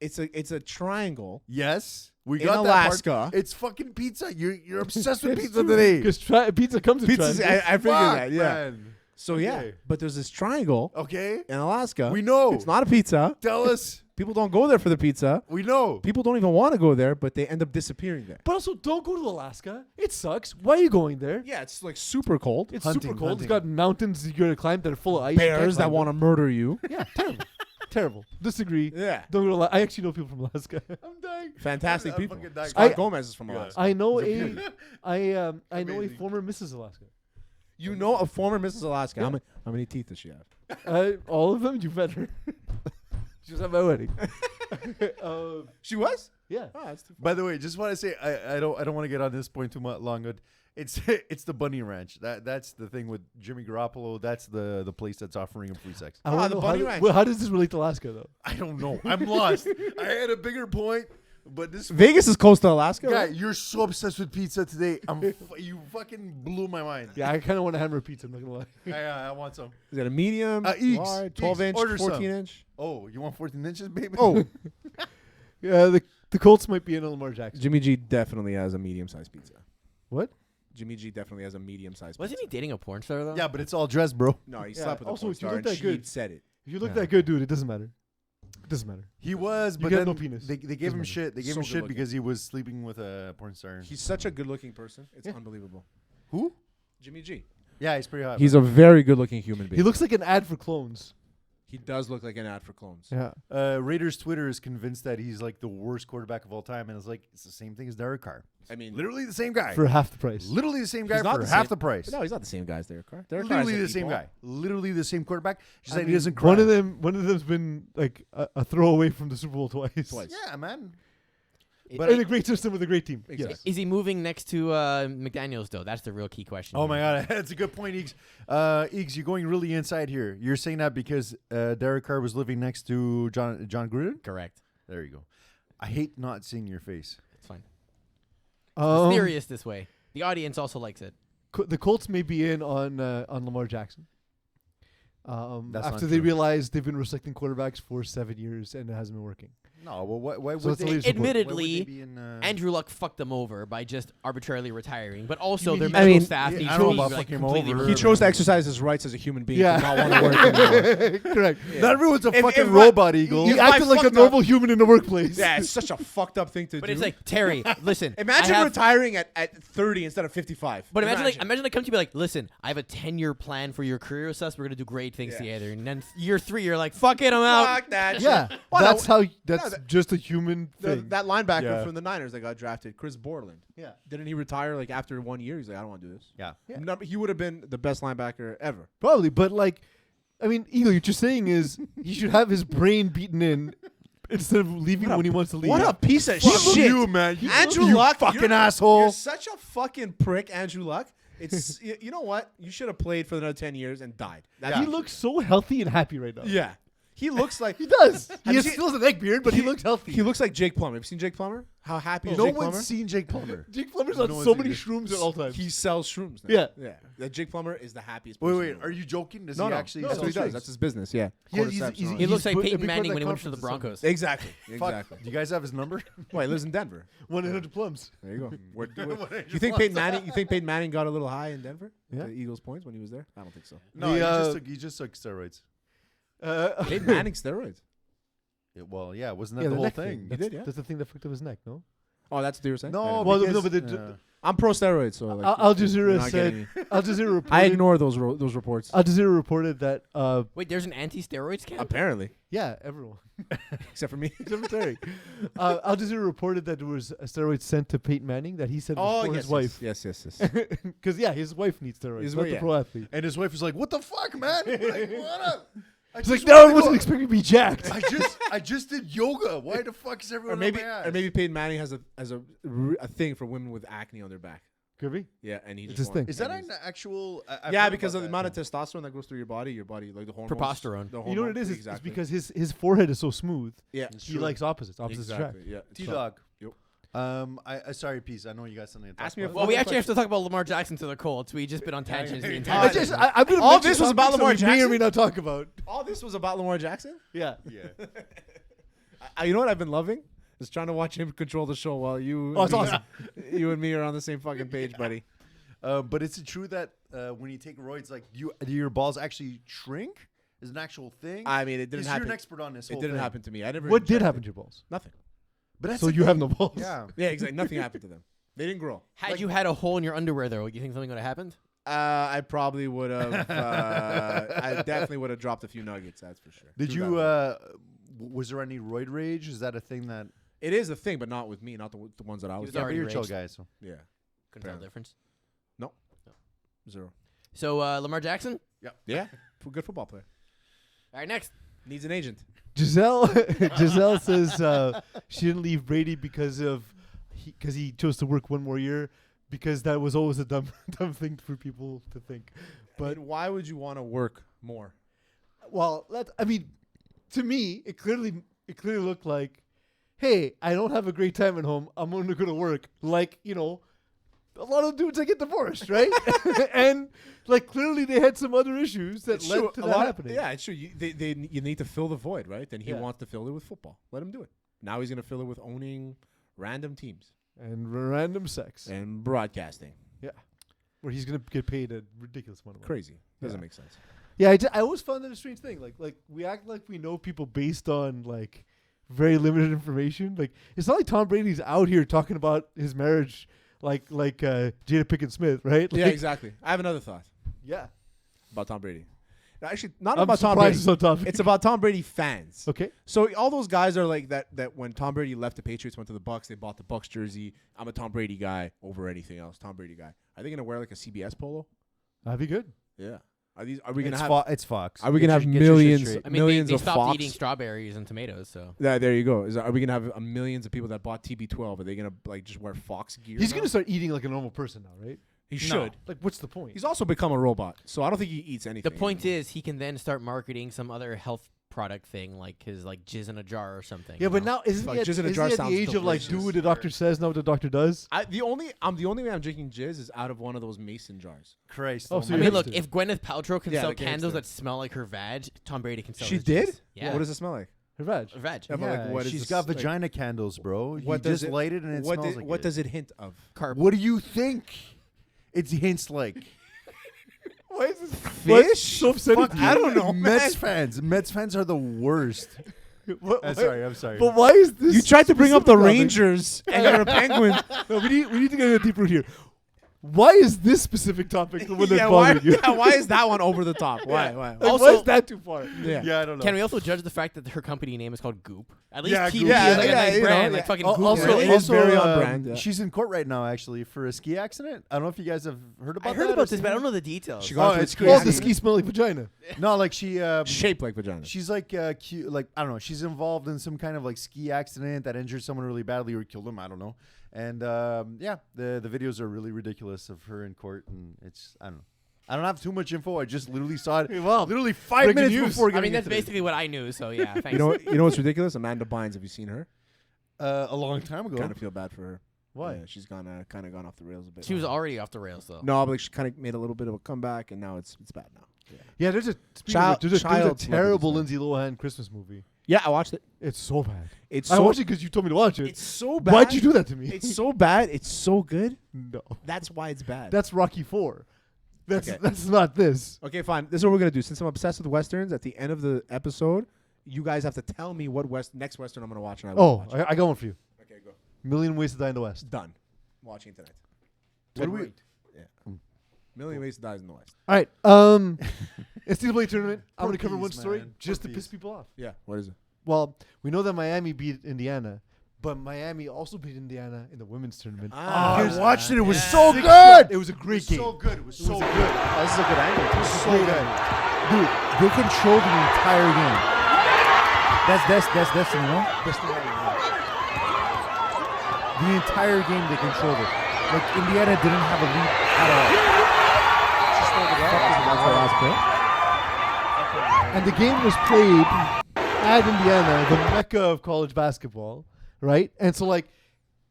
It's a triangle. Yes, we In got Alaska. that part. It's fucking pizza. You're obsessed with pizza today. Because pizza comes in Pizza's, triangles. I figured Fuck, that. Yeah. man. So yeah, Okay. but there's this triangle Okay, in Alaska. we know. It's not a pizza. Tell us. People don't go there for the pizza. We know. People don't even want to go there, but they end up disappearing there. But also, don't go to Alaska. It sucks. Why are you going there? Yeah, it's like super cold. It's Hunting, super cold. hunting. It's got mountains you gotta climb that are full of ice. You can't Bears that climb want to them. murder you. Yeah, terrible. Terrible. Disagree. Yeah. Don't go to Alaska. I actually know people from Alaska. I'm dying. Fantastic I'm people. fucking dying. Scott Gomez is from Yeah. Alaska. I know He's a I know a Amazing. former Mrs. Alaska. You know a former Mrs. Alaska. Yeah. How many teeth does she have? All of them. You met her. She was at my wedding. She was? Yeah. Oh, that's too By the way, just want to say I don't want to get on this point too much long, but it's the Bunny Ranch. That's the thing with Jimmy Garoppolo. That's the place that's offering him free sex. I wanna the know Bunny how, Ranch. well, how does this relate to Alaska though? I don't know. I'm lost. I had a bigger point, but this Vegas is close to Alaska. guy, right? you're so obsessed with pizza today. You fucking blew my mind. Yeah, I kind of want to hammer a pizza. I'm not gonna lie. I want some. Is that a medium? Eeks. large, Eeks. 12 inch, Order 14 some. inch? Oh, you want 14 inches, baby? Oh, Yeah, the Colts might be in Lamar Jackson. Jimmy G definitely has a medium sized pizza. What? Jimmy G definitely has a medium sized Wasn't pizza. he dating a porn star though? yeah, but it's all dressed, bro. No, he Yeah, slept with a also, porn if you star look and that she good- said it. If you look Yeah. that good, dude, it doesn't matter. It doesn't matter. He was, You but got then no penis. they gave Doesn't him matter. shit. They gave So him shit good-looking. because he was sleeping with a porn star. He's such a good looking person. It's Yeah. unbelievable. Who? Jimmy G. Yeah, he's pretty hot. He's a very good looking human being. He looks like an ad for clones. He does look like an ad for clones. Yeah. Raiders Twitter is convinced that he's like the worst quarterback of all time, and it's like it's the same thing as Derek Carr. I mean, Literally the same guy. For half the price. Literally the same guy He's not for the half same- the price. no, he's not the same guy as Derek Carr. Derek Carr Literally has a the same deep guy. Literally the same quarterback. Just I like he mean, doesn't cry. One of them's been like a throwaway from the Super Bowl twice. Yeah, man. But In a great system with a great team. Exactly. Yes. is he moving next to McDaniels though? That's the real key question. Oh here. my God, that's a good point, Eeks. Eeks, you're going really inside here. You're saying that because Derek Carr was living next to John Gruden. Correct. There you go. I hate not seeing your face. It's fine. Um, It's serious this way. The audience also likes it. The Colts may be in on Lamar Jackson. That's After not they true. realized they've been recycling quarterbacks for 7 years and it hasn't been working. No, well, why So would that's the they? latest report. Admittedly, Andrew Luck fucked them over by just arbitrarily retiring, but also mean their he- medical I mean, staff yeah, they I don't know chose about like fucking him completely over. He removed chose to him. exercise his rights as a human being Yeah. to not want to work anymore. Correct. Not everyone's a If- fucking if I- robot, Eagle. He If I acted like a fucked normal human in the workplace. Yeah, it's such a fucked up thing to But do. it's like Terry, listen. imagine I have- retiring at 30 instead of 55. But imagine they come to you like, listen, I have a 10-year plan for your career with us. We're gonna do great things Yeah. together. And then year 3, you're like, fuck it, I'm out. Fuck that. Yeah, shit. Well, that's no, how. That's that- just a human thing. that linebacker Yeah. from the Niners that got drafted, Chris Borland. Yeah. Didn't he retire like after 1 year? He's like, I don't want to do this. Yeah. He would have been the best linebacker ever. Probably, but like, I mean, Eagle, what you're saying is he should have his brain beaten in instead of leaving when he wants to leave. What a piece of Fuck shit. you, man. Andrew you Luck, fucking you're- asshole. You're such a fucking prick, Andrew Luck. It's you know what? You should have played for another 10 years and died. That's He looks so healthy and happy right now. Yeah. He looks like He does. Have He you has seen- still has a neck beard, but he looks healthy. He looks like Jake Plummer. Have you seen Jake Plummer? How happy is No Jake one's Plummer? seen Jake Plummer. Jake Plummer's No on one's so seen many it. shrooms at all times. He sells shrooms. Now. Yeah. Yeah. That Jake Plummer is the happiest. Wait, person wait. in the Are world. you joking? Does No, he no. actually That's sell what he does. drinks? That's his business. Yeah. Yeah, he's- Cordyceps he's- and all He that. looks like bu- a Peyton big part Manning of when he that went to the conference or Broncos. Exactly. Fuck. Exactly. Do you guys have his number? Well, he lives in Denver. 100 plums. There you go. You think Peyton Manning? You think Peyton Manning got a little high in Denver? Yeah. The Eagles points when he was there. I don't think so. No, The, he just took steroids. Peyton Manning steroids. Well, yeah, wasn't that Yeah, the whole neck thing? He did, yeah. That's the thing that fucked up his neck, no? Oh, that's what you were saying. No, Well, because, no, but the- I'm pro steroids, so like, Al you're Jazeera not getting me. said. Al Jazeera reported. I ignore those reports. Al Jazeera reported that. Wait, there's an anti-steroids camp? Apparently, Yeah, everyone except for me. except for Terry. Al Jazeera reported that there was a steroid sent to Peyton Manning that he said was for his wife. Yes, yes. Because yeah, his wife needs steroids. His not wife- the yeah. pro athlete. And his wife was like, "What the fuck, man? Like, what up?" He's like, no, I wasn't expecting to be jacked. I just did yoga. Why the fuck is everyone Or maybe, on my ass? or maybe Peyton Manning has a thing for women with acne on their back. Could be. Yeah, and he It's just his thing. Is that an actual? yeah, because of the amount of testosterone that goes through your body, like the hormones. Progesterone. the You know what it hormones- is? It's Exactly. because his forehead is so smooth. yeah, He likes opposites. Opposites exactly. attract. Yeah, T Dog. Yep. I sorry, Peace. I know you got something to talk Ask me about. a Well, we fucking actually have to talk about Lamar Jackson to the Colts. We just been on tangents the entire time. I'm gonna All mention this was topics about that Lamar we may or Jackson? may not talk about. All this was about Lamar Jackson. Yeah. Yeah. You know what I've been loving? Is trying to watch him control the show while you. Oh, it's and me- awesome. You and me are on the same fucking page, buddy. But is it true that when you take roids, like your balls actually shrink? Is it an actual thing? I mean, it didn't Because happen. you're an expert on this. It whole didn't thing. happen to me. I never. What did injected. happen to your balls? Nothing. But that's So the you have thing. no balls. Yeah. Yeah, exactly. Nothing happened to them. They didn't grow. Had you had a hole in your underwear, though, you think something would have happened? I probably would have. I definitely would have dropped a few nuggets. That's for sure. Did Through you? that way. Was there any roid rage? Is that a thing that? It is a thing, but not with me. Not the ones that I was. was Yeah, but already you're a chill raged. guy, so. Yeah. Couldn't tell the Apparently. difference. Zero. So, Lamar Jackson? Yeah. Good football player. All right, next. Needs an agent. Gisele says she didn't leave Brady because he chose to work one more year because that was always a dumb thing for people to think. But why would you want to work more? Well, to me, it clearly looked like, hey, I don't have a great time at home. I'm going to go to work. Like, a lot of dudes that get divorced, right? And like clearly they had some other issues that It's led true. to A that lot- happening. Yeah, it's true. You need to fill the void, right? And he Yeah. wants to fill it with football. Let him do it. Now he's going to fill it with owning random teams And random sex. and broadcasting. Where he's going to get paid a ridiculous amount of money. Crazy. Doesn't Yeah. make sense. Yeah, I always found that a strange thing. Like we act like we know people based on like very limited information. Like it's not like Tom Brady's out here talking about his marriage like Jada Pinkett Smith, right? Yeah, Like, exactly. I have another thought Yeah. about Tom Brady. No, actually, not I'm about Tom surprised Brady. it's on topic. It's about Tom Brady fans. Okay. So all those guys are like that when Tom Brady left the Patriots, went to the Bucks, they bought the Bucks jersey. I'm a Tom Brady guy over anything else. Tom Brady guy. Are they gonna wear like a CBS polo? That'd be good. Yeah. Are we gonna It's, have? it's Fox. Are we gonna have Get your shit millions? straight. I mean, millions they of stopped Fox. eating strawberries and tomatoes, so. Yeah, there you go. Are we gonna have millions of people that bought TB12? Are they gonna like just wear Fox gear? He's now? gonna start eating like a normal person now, right? He should. Like, what's the point? He's also become a robot, so I don't think he eats anything. The point anymore. is, he can then start marketing some other health product thing, like his like jizz in a jar or something. Yeah, you but know? now isn't Fuck, he at, jizz in a isn't jar he at sounds the age of like do delicious. what the doctor says, not what the doctor does? I'm the only way I'm drinking jizz is out of one of those mason jars. Christ. Oh, so I you're mean, look, hipster. if Gwyneth Paltrow can Yeah, sell the candles gangster. that smell like her vag, Tom Brady can sell. She his did? jizz. Yeah. What does it smell like? Her veg. Veg. Yeah, but like, what is she's this, got like- vagina candles, bro. What You does just it- light it and it What smells did- like what it. does it hint of? Carb. What do you think? It hints like. Why is this Fish? So upsetting to you. I don't know, Mets man. fans. Mets fans are the worst. I'm sorry. But why is this? You tried to bring up the specific topic? Rangers and you're a Penguin. No, we need to get a deep root here. Why is this specific topic the one that's why, bothering you? why is that one over the top? Why? Why? Like, why Also- is that too far? Yeah. Yeah, I don't know. Can we also judge the fact that her company name is called Goop? At least Yeah, TV Goop. Yeah, is like yeah, a nice you know, brand, yeah. like fucking Al- Goop. Also, It right? is also, very on brand, yeah. she's in court right now, actually, for a ski accident. I don't know if you guys have heard about I that. heard or about this, seen but I it. don't know the details. She got into it's a crazy. Oh, the accident. ski smelling vagina. No, like she Shaped like vagina. she's like cute, like I don't know. She's involved in some kind of like ski accident that injured someone really badly or killed them. I don't know. And yeah, the videos are really ridiculous of her in court, and it's I don't know. I don't have too much info. I just literally saw it. Well, Literally 5 breaking minutes news. before I getting mean, that's into this. basically what I knew. So yeah, thanks. You know what's ridiculous? Amanda Bynes. Have you seen her? A long time ago. Kind of feel bad for her. Why? Yeah, she's kind of gone off the rails a bit. she was already off the rails though. No, but like, she kind of made a little bit of a comeback, and now it's bad now. Yeah, Yeah, there's a Child- there's a child terrible celebrities, Lindsay Lohan Christmas movie. yeah, I watched it. It's so bad. It's I so watched it because you told me to watch it. it's so bad. Why'd you do that to me? It's so bad. It's so good. No, That's why it's bad. that's Rocky 4. That's Okay. that's not this. Okay, fine. This is what we're gonna do. Since I'm obsessed with westerns, at the end of the episode, you guys have to tell me what next western I'm gonna watch, and I will Oh, watch. I got one for you. Okay, go. Million Ways to Die in the West. Done. Watching it tonight. What do we? Yeah. Million Ways to Die in the West. All right. NCAA tournament. I'm gonna cover Peeze, one story man. just Poor to piss Peeze. people off. Yeah. What is it? Well, we know that Miami beat Indiana, but Miami also beat Indiana in the women's tournament. Oh, Here's- I watched it. It was Yeah. so Six good. shot. It was a great game. So good. It was so was good. Oh, this is a good angle. It was so good. Dude, they controlled the entire game. That's Destiny, no? Best thing ever. The entire game they controlled it. Like Indiana didn't have a lead at all. That's the last play. And the game was played at Indiana, the mecca of college basketball, right? And so, like,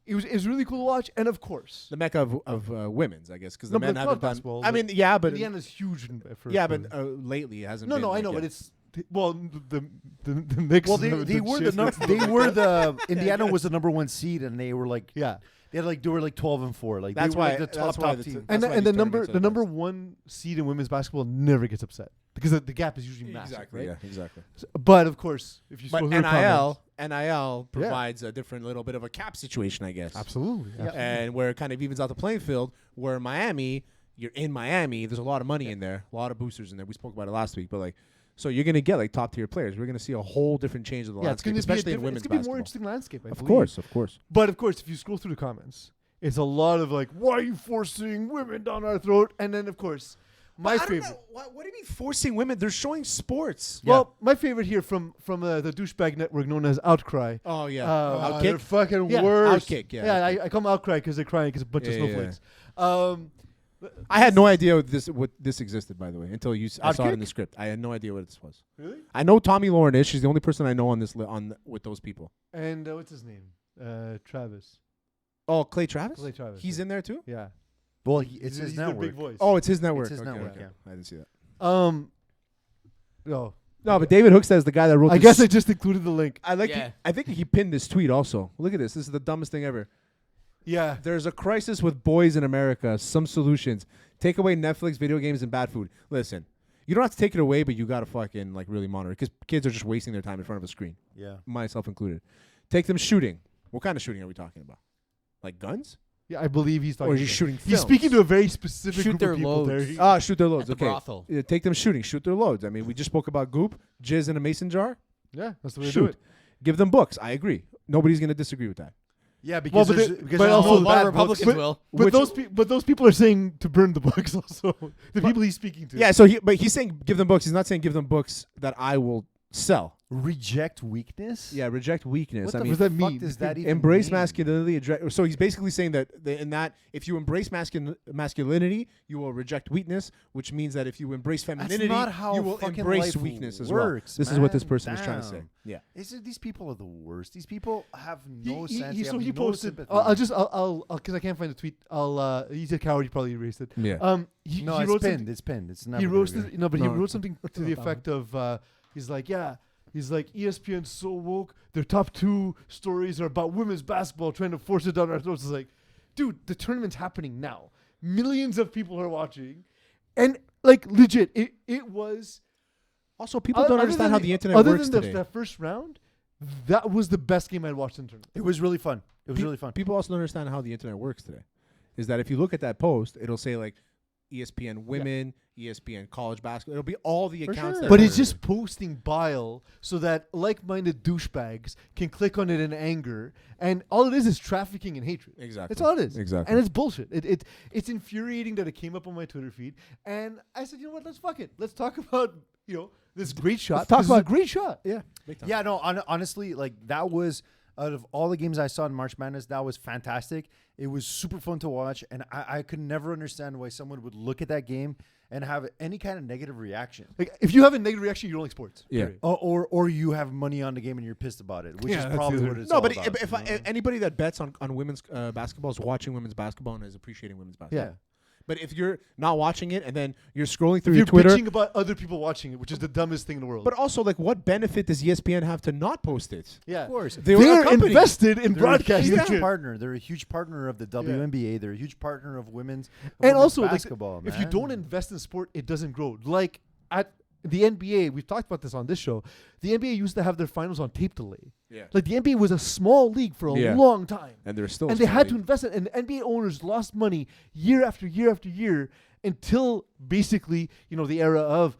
it was really cool to watch. And of course, The mecca of women's, I guess, because No, the men but haven't college done. basketball, I but mean, yeah, but Indiana's huge for yeah, for- but lately it hasn't. no, been no, I like, know, yeah. but it's well, the Knicks. Well, they were Indiana was the number 1 seed, and they were like yeah. they were like 12-4. Like That's they were why like the top that's why the team. t- And that's why and these the number tournaments are the number best. 1 seed in women's basketball never gets upset because the gap is usually massive, Exactly. right? Yeah. Exactly. But of course, if you But scroll through the comments- NIL provides a different little bit of a cap situation, I guess. absolutely, Yeah. And where it kind of evens out the playing field. Where Miami, you're in Miami, there's a lot of money in there, a lot of boosters in there. We spoke about it last week, but like, so you're gonna get like top tier players. We're gonna see a whole different change of the yeah, it's landscape, going to be especially in it's women's going to be a more basketball. interesting landscape. I Of believe. course, of course. But of course, if you scroll through the comments, it's a lot of like, "Why are you forcing women down our throat?" And then, of course, my favorite. What do you mean forcing women? They're showing sports. Well, my favorite here from the douchebag network known as Outcry. Oh yeah. Outkick? They're fucking Yeah, worse. Outkick. Yeah. Yeah, I call them Outcry because they're crying because a bunch of Yeah, yeah, snowflakes. I had no idea what this existed, by the way, until I saw it in Outkick? the script. I had no idea what this was. Really? I know Tommy Lauren is. She's the only person I know on this with those people. And what's his name? Travis. Oh, Clay Travis. Clay Travis. He's in there too. Yeah. Well, it's his he's their network. big voice. Oh, it's his network. his Okay, network, okay. yeah. I didn't see that. No. No, but David Hookstead is the guy that wrote. I this. guess I just included the link. I like. Yeah. I think he pinned this tweet also. Look at this. This is the dumbest thing ever. Yeah. There's a crisis with boys in America. Some solutions: take away Netflix, video games, and bad food. Listen, you don't have to take it away, but you gotta fucking like really monitor it because kids are just wasting their time in front of a screen, Yeah. myself included. Take them shooting. What kind of shooting are we talking about? Like guns? Yeah, I believe he's talking. Or is he about- shooting? He's speaking to a very specific Shoot group their of people. loads. There. Ah, shoot their loads. At the Okay. brothel. Yeah, take them shooting. Shoot their loads. I mean, we just spoke about goop, jizz in a mason jar. Yeah, that's the way to do Shoot. it. Give them books. I agree. Nobody's gonna disagree with that. Yeah, Well, because but there's, they- because but there's also no a lot bad of books. Republicans will. But those people are saying to burn the books also. The people he's speaking to. Yeah. So he's saying give them books. He's not saying give them books that I will sell. Reject weakness. Yeah. Reject weakness. What I the mean, does that fuck mean? does that even embrace mean? masculinity. So he's basically saying that in that if you embrace masculinity, you will reject weakness, which means that if you embrace femininity, not how you will fucking embrace life weakness as works, well. This is what this man. person was trying to say. Damn. Yeah. These people are the worst. These people have no sense. He They have he no posted. sympathy. I'll because I can't find the tweet. He's a coward. He probably erased it. Yeah. no, He it's wrote pinned. something. It's pinned. It's not. He wrote but he No. wrote something to the effect of he's like, yeah, He's like, ESPN's so woke. Their top 2 stories are about women's basketball trying to force it down our throats. It's like, dude, the tournament's happening now. Millions of people are watching. And, like, legit, it was... Also, people don't understand how the internet other works than today. that first round, that was the best game I'd watched in the tournament. It was really fun. It was really fun. People also don't understand how the internet works today. Is that if you look at that post, it'll say like ESPN women, ESPN college basketball. It'll be all the accounts. That But are- it's just posting bile so that like-minded douchebags can click on it in anger, and all it is trafficking and hatred. Exactly. That's all it is. Exactly. And it's bullshit. It's infuriating that it came up on my Twitter feed, and I said, you know what? Let's fuck it. Let's talk about this great shot. talk This is a about- great shot. Yeah. Big time. Yeah, no, honestly, like that was out of all the games I saw in March Madness, that was fantastic. It was super fun to watch, and I could never understand why someone would look at that game and have any kind of negative reaction. Like, if you have a negative reaction, you don't like sports. Yeah. Period. Or you have money on the game and you're pissed about it, which Yeah, is that's probably the what other- it's No, all but about. if anybody that bets on women's basketball is watching women's basketball and is appreciating women's basketball. Yeah. But if you're not watching it and then you're scrolling through If your you're Twitter, bitching about other people watching it, which is the dumbest thing in the world. but also like, what benefit does ESPN have to not post it? yeah, of course. They were a they're company. invested in They're broadcasting. a huge partner. They're a huge partner of the WNBA. They're a huge partner of women's And also, like, basketball. if you don't invest in sport, it doesn't grow. Like at the NBA, we've talked about this on this show. The NBA used to have their finals on tape delay. Yeah. Like the NBA was a small league for a Yeah. long time, And they're still. and they had to invest in. And the NBA owners lost money year after year after year until basically the era of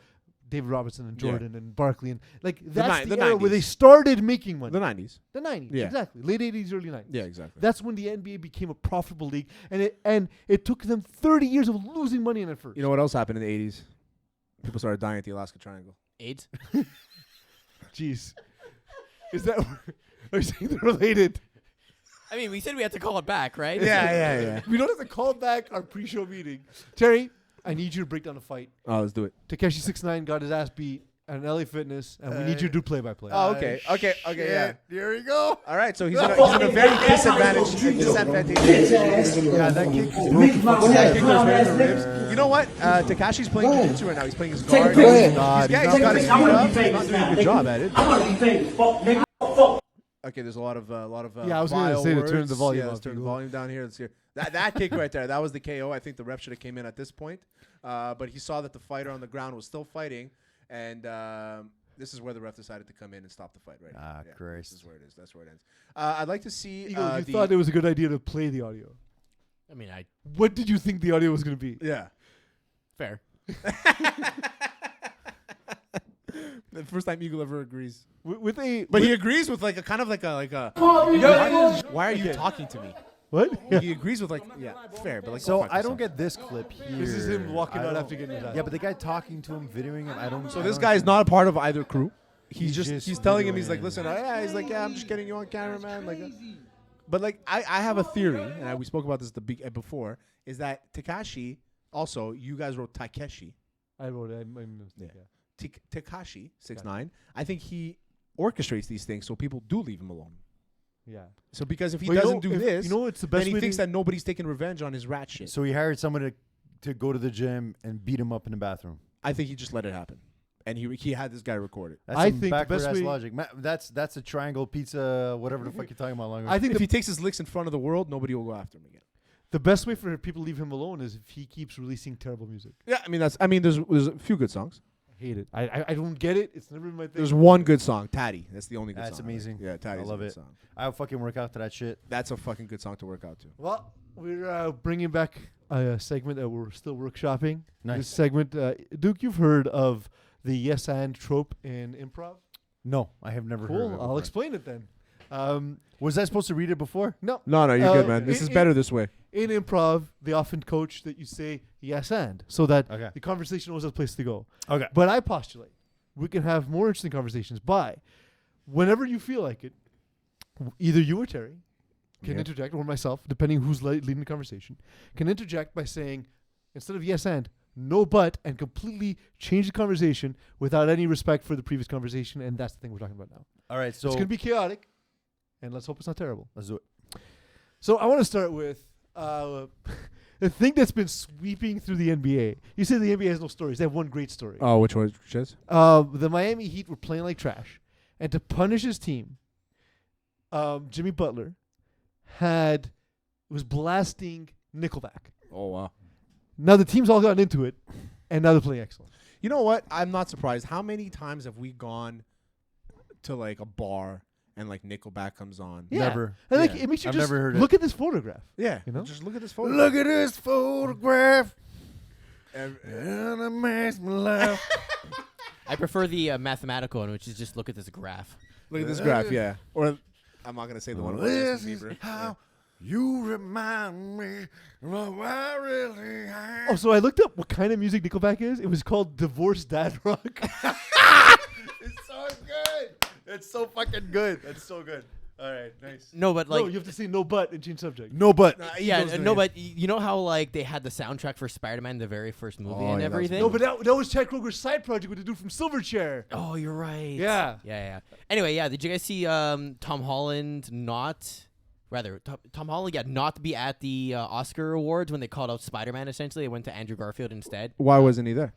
David Robinson and Yeah. Jordan and Barkley and like that's the the era where 90s. they started making money. the 90s. The 90s, Yeah. exactly, late 80s, early 90s. Yeah, exactly. That's when the NBA became a profitable league, and it took them 30 years of losing money in it first. You know what else happened in the 80s? People started dying at the Alaska Triangle. AIDS. Jeez. Is that... Are you saying they're related? I mean, we said we had to call it back, right? yeah. We don't have to call back our pre-show meeting. Terry, I need you to break down a fight. Oh, let's do it. Takeshi 6ix9ine got his ass beat at an LA Fitness, and we need you to do play-by-play. Oh, okay. Yeah. Here we go. All right, so he's in a very disadvantageous position. Yeah, that kick. You know what? Takashi's playing jiu-jitsu right now. He's playing his guard. Go ahead. He's got his feet up. He's not doing a good job at it. Okay, there's a lot of Yeah, I was gonna vile say to words. turn the volume Yeah, up, let's turn the people. volume down here. Let's hear that kick right there. That was the KO. I think the ref should have came in at this point, but he saw that the fighter on the ground was still fighting, and this is where the ref decided to come in and stop the fight. Right. Ah, Yeah, Christ. This is where it is. That's where it ends. I'd like to see. Eagle, you thought it was a good idea to play the audio. I mean, What did you think the audio was going to be? Yeah. fair. The first time Eagle ever agrees. With a... But he agrees with like a kind of like a. Why are you talking to me? What? He agrees with like fair, but like. So go fuck I don't yourself. get this clip here. This is him walking I out don't- after getting his ass. Yeah, but the guy talking to him, videoing him, I don't. So I this don't guy is understand. not a part of either crew. He's just telling him, he's videoing like, him. listen, he's like, yeah, I'm just getting you on camera, man. Like, but like I have a theory, and we spoke about this before, is that Takashi also you guys wrote Takeshi. I wrote it. Yeah. Takashi 6ix9ine. I think he orchestrates these things so people do leave him alone. Yeah. So because if he Well, doesn't do this, you know, it's the then best he way thinks to, that nobody's taking revenge on his rat shit. So he hired someone to go to the gym and beat him up in the bathroom. I think he just let it happen, and he had this guy record it. That's I some think the backward best ass way- logic. That's a triangle pizza, whatever the fuck you're talking about. Long I think If he takes his licks in front of the world, nobody will go after him again. the best way for people to leave him alone is if he keeps releasing terrible music. Yeah, I mean, there's a few good songs. I hate it. I don't get it. It's never been my thing. There's one good song, Tatty. That's the only good That's song. amazing. Yeah, Tatty's I love a good it. song. I would fucking work out to that shit. That's a fucking good song to work out to. Well, we're bringing back a segment that we're still workshopping. Nice. This segment, Duke, you've heard of the yes and trope in improv? No, I have never heard of it. Cool. I'll explain it then. Was I supposed to read it before? No. No, you're good, man. it- This is it- better this way. In improv, they often coach that you say yes and, so that Okay. the conversation knows a place to go. Okay. But I postulate we can have more interesting conversations by whenever you feel like it, either you or Terry can Yeah. interject, or myself, depending who's leading the conversation, can interject by saying, instead of yes and, no but, and completely change the conversation without any respect for the previous conversation, and that's the thing we're talking about now. All right, so It's going to be chaotic, and let's hope it's not terrible. let's do it. So I want to start with the thing that's been sweeping through the NBA. You say the NBA has no stories. They have one great story. Oh, which one? Which is? The Miami Heat were playing like trash, And to punish his team, Jimmy Butler was blasting Nickelback. Oh wow. Now the team's all gotten into it, and now they're playing excellent. You know what? I'm not surprised. How many times have we gone to like a bar and like Nickelback comes on? Yeah. Never. And like Yeah. it makes you I've just never heard look at this photograph. Yeah. You know? Just look at this photo. Look at this photograph. And And it makes me laugh. I prefer the mathematical one, which is just look at this graph. look at this graph. Yeah. Or I'm not gonna say the one about This Justin is Bieber. how you remind me of what I really am. Oh, so I looked up what kind of music Nickelback is. It was called divorced dad rock. It's so good. It's so fucking good. That's so good. All right, nice. No, but like no, you have to say no but and change subject. No, but yeah, Eagles no, doing but you know how like they had the soundtrack for Spider-Man, the very first movie, Oh, and yeah, that was everything. No, but that was Chad Kroger's side project with the dude from Silverchair. Oh, you're right. Yeah. Yeah. Anyway, yeah. Did you guys see Tom Holland not be at the Oscar Awards when they called out Spider-Man? Essentially, they went to Andrew Garfield instead Why wasn't he there?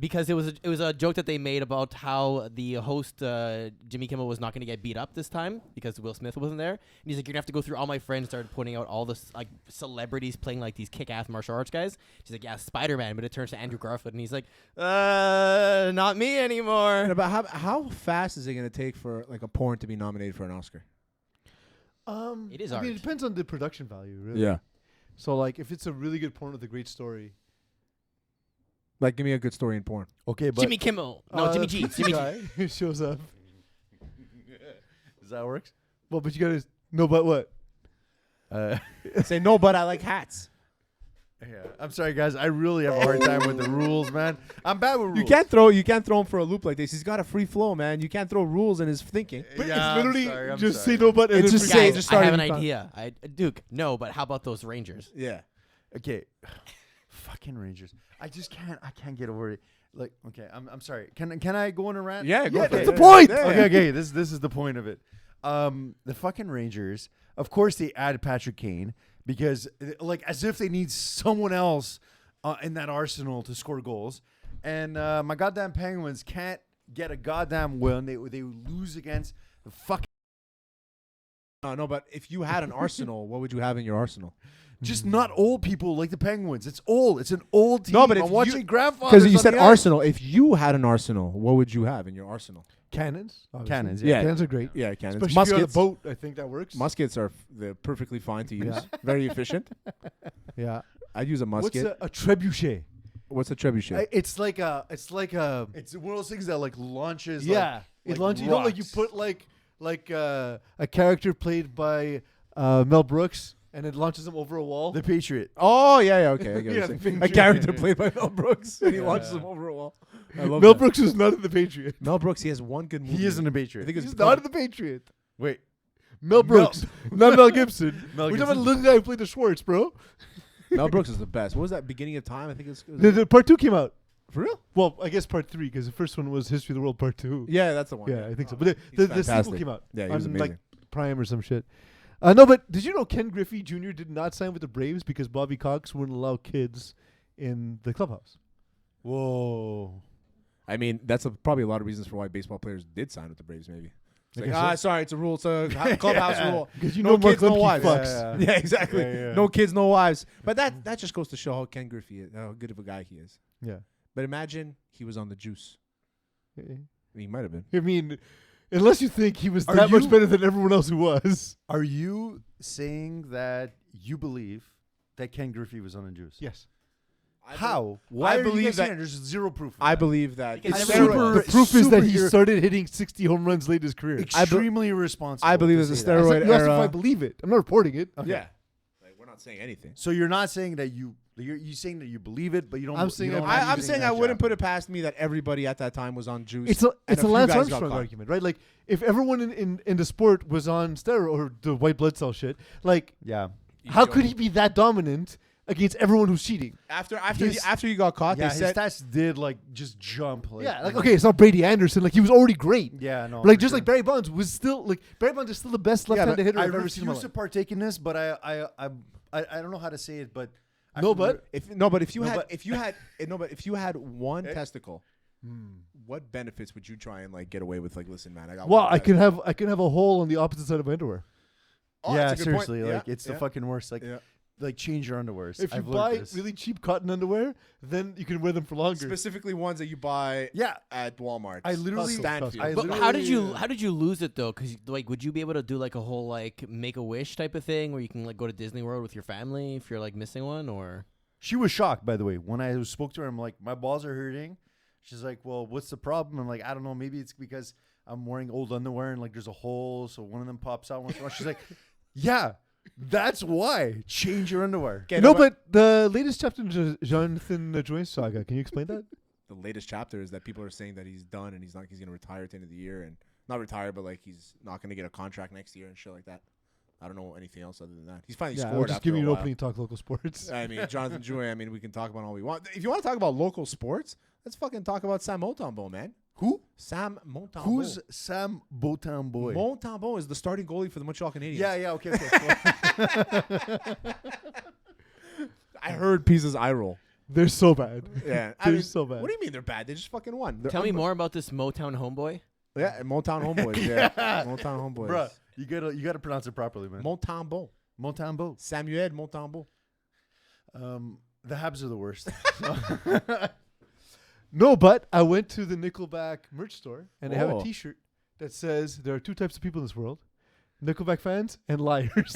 because it was a joke that they made about how the host Jimmy Kimmel was not going to get beat up this time because Will Smith wasn't there. And he's like, "You're gonna have to go through all my friends." Started pointing out all the like celebrities playing like these kick-ass martial arts guys. She's like, "Yeah, Spider-Man," but it turns to Andrew Garfield, and he's like, "Not me anymore." And about how fast is it gonna take for like a porn to be nominated for an Oscar? It is I mean, art. it depends on the production value, really. So, like, if it's a really good porn with a great story. Like, give me a good story in porn. okay, but Jimmy Kimmel. No, Jimmy G. Pizza Jimmy G. guy who shows up. does that work? Well, but you gotta no, but what? Say no, but I like hats. Yeah, I'm sorry, guys. I really have a hard time with the rules, man. I'm bad with rules. You can't throw him for a loop like this. He's got a free flow, man. You can't throw rules in his thinking. But Yeah, it's I'm literally sorry, I'm just sorry. say no, but and It's then just forget say- it. Guys, just I have started an in front. idea. Duke, no, but how about those Rangers? Yeah. Okay, fucking Rangers. I can't get over it. Like, okay, I'm sorry. Can I go on a rant? Yeah, go Yeah, for that's it. the point. Yeah. Okay. This is the point of it. The fucking Rangers. Of course, they add Patrick Kane because, like, as if they need someone else in that arsenal to score goals. And my goddamn Penguins can't get a goddamn win. They lose against the fucking. No, but if you had an arsenal, what would you have in your arsenal? Just not old people like the Penguins. It's old. It's an old team. No, but if I'm you- watching grandfathers. Because you on said the ice. arsenal. If you had an arsenal, what would you have in your arsenal? Cannons. obviously. Cannons. Yeah. Cannons are great. Yeah, cannons. Especially if you're on a Muskets. boat, I think that works. Muskets they're perfectly fine to use. Yeah. Very efficient. Yeah. I'd use a musket. What's a trebuchet? What's a trebuchet? It's like a. It's one of those things that like launches. Yeah. like It launches. You know, like you rocks. put like a character played by Mel Brooks, and it launches him over a wall. the Patriot. Oh yeah, okay. I get what Yeah, you're saying. the A Patriot. character played by Mel Brooks, and he launches him over a wall. I love Mel that. Brooks was not in the Patriot. Mel Brooks. He has one good movie. He isn't a I Patriot. think it's He's called- not in the Patriot. Wait. Mel Brooks, not Mel Gibson. Mel We're talking about the Gibson. little guy who played the Schwartz, bro. Mel Brooks is the best. What was that? Beginning of Time. I think it's The part 2 came out. for real. Well, I guess part 3 because the first one was History of the World Part 2. Yeah, that's the one. Yeah, I think so. But He's the sequel fantastic. came out. Yeah, he was on, amazing. like Prime or some shit. No, but did you know Ken Griffey Jr. did not sign with the Braves because Bobby Cox wouldn't allow kids in the clubhouse? Whoa. I mean, that's probably a lot of reasons for why baseball players did sign with the Braves. Maybe. It's I like, guess so. sorry, it's a rule. It's a clubhouse rule. Because you No know Mark kids, no Lemke wives. fucks. Yeah, exactly. Yeah, yeah. No kids, no wives. But that just goes to show how Ken Griffey is, how good of a guy he is. Yeah. But imagine he was on the juice. He might have been. I mean, unless you think he was Are that much you- better than everyone else who was. Are you saying that you believe that Ken Griffey was on the juice? Yes. How? Why I are you believe guys saying that- There's zero proof. Of I that? believe that. It's It's steroid. super. The proof is that he Super- started hitting 60 home runs late in his career. extremely irresponsible. I believe to it's a say that. I steroid said, you asked if era. I believe it. I'm not reporting it. Yeah. Like, we're not saying anything. So you're not saying that you're saying that you believe it, but you don't. I'm saying you don't I- have I'm using saying that I wouldn't job. put it past me that everybody at that time was on juice. It's a and it's a few Lance guys got Armstrong caught. argument, right? Like if everyone in the sport was on steroid or the white blood cell shit, like Yeah. how could he be that dominant against everyone who's cheating? After His- you got caught, Yeah, they his said stats did like just jump. Like, Yeah, like okay, it's not Brady Anderson. Like he was already great. Yeah, no. But, like for just sure. like Barry Bonds was still like Barry Bonds is still the best Yeah, left-handed but hitter I I've ever seen in my refuse to life. partake in this, but I don't know how to say it, but No, but if you No, had but- if you had one testicle what benefits would you try and like get away with? Like, listen, man, I got. Well, one I guy. can have a hole on the opposite side of my underwear. Oh, yeah, that's a good point. seriously, like Yeah, it's the yeah. fucking worst. Like, Yeah. like change your underwears. If you I've learned buy this. really cheap cotton underwear, then you can wear them for longer. Specifically ones that you buy yeah, at Walmart. I literally- Stanfield. I But literally- how did you lose it though? Because like, would you be able to do like a whole like Make a Wish type of thing where you can like go to Disney World with your family if you're like missing one or? She was shocked, by the way. When I spoke to her, I'm like, my balls are hurting. She's like, well, what's the problem? I'm like, I don't know. Maybe it's because I'm wearing old underwear and like there's a hole, so one of them pops out once in a while. She's like, yeah, that's why. Change your underwear. Okay, No, but the latest chapter in Jonathan Joyce saga. Can you explain that? the latest chapter is that people are saying that he's done and he's going to retire at the end of the year, and not retire, but like he's not going to get a contract next year and shit like that. I don't know anything else other than that. He's finally Yeah, scored. I'm just after giving a you an while. opening to talk local sports. I mean, Jonathan Joy. I mean, we can talk about all we want. If you want to talk about local sports, let's fucking talk about Sam Montembeau, man. Who? Sam Montembeau. Who's Sam Botan Boy? Montembeau is the starting goalie for the Montreal Canadiens. Yeah, okay. I heard Peace's eye roll. They're so bad. Yeah, They're so bad. What do you mean they're bad? They just fucking won. They're Tell me more about this Motown homeboy. Yeah, Motown Homeboys. Yeah, Motown Homeboys. Bruh, you gotta pronounce it properly, man. Montembeau. Montembeau. Samuel Montembeau. The Habs are the worst. No, but I went to the Nickelback merch store and they have Oh. a T-shirt that says there are two types of people in this world: Nickelback fans and liars.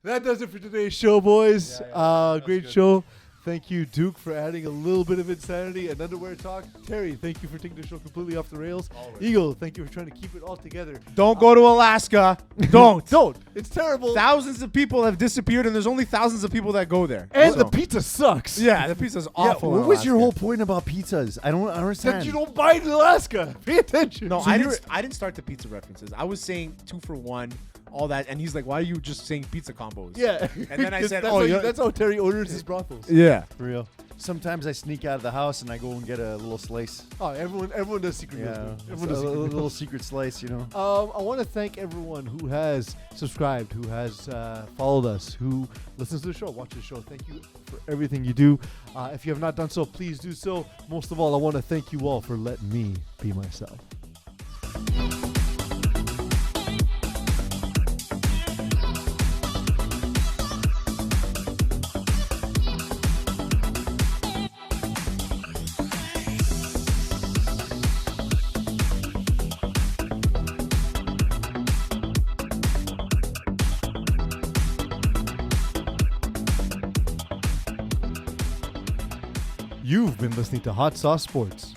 That does it for today's show, boys. That's Great good. show. Thank you, Duke, for adding a little bit of insanity and underwear talk. Terry, thank you for taking the show completely off the rails. Eagle, thank you for trying to keep it all together. Don't go to Alaska. Don't. Don't. It's terrible. Thousands of people have disappeared, and there's only thousands of people that go there. And So- the pizza sucks. Yeah, the pizza's Yeah, awful. what in was your Alaska. whole point about pizzas? I don't understand. That you don't buy it in Alaska. Pay attention. No, So I you're- didn't start the pizza references. I was saying 2 for 1, all that, and he's like, "Why are you just saying pizza combos?" Yeah. And then I said, that's "Oh, how yeah." that's how Terry orders his brothels. Yeah. For real. Sometimes I sneak out of the house and I go and get a little slice. Oh, everyone does secret meals. Yeah, man. a Everyone does secret little meals. secret slice, you know. I want to thank everyone who has subscribed, who has followed us, who listens to the show, watches the show. Thank you for everything you do. If you have not done so, please do so. Most of all, I want to thank you all for letting me be myself. You've been listening to Hot Sauce Sports.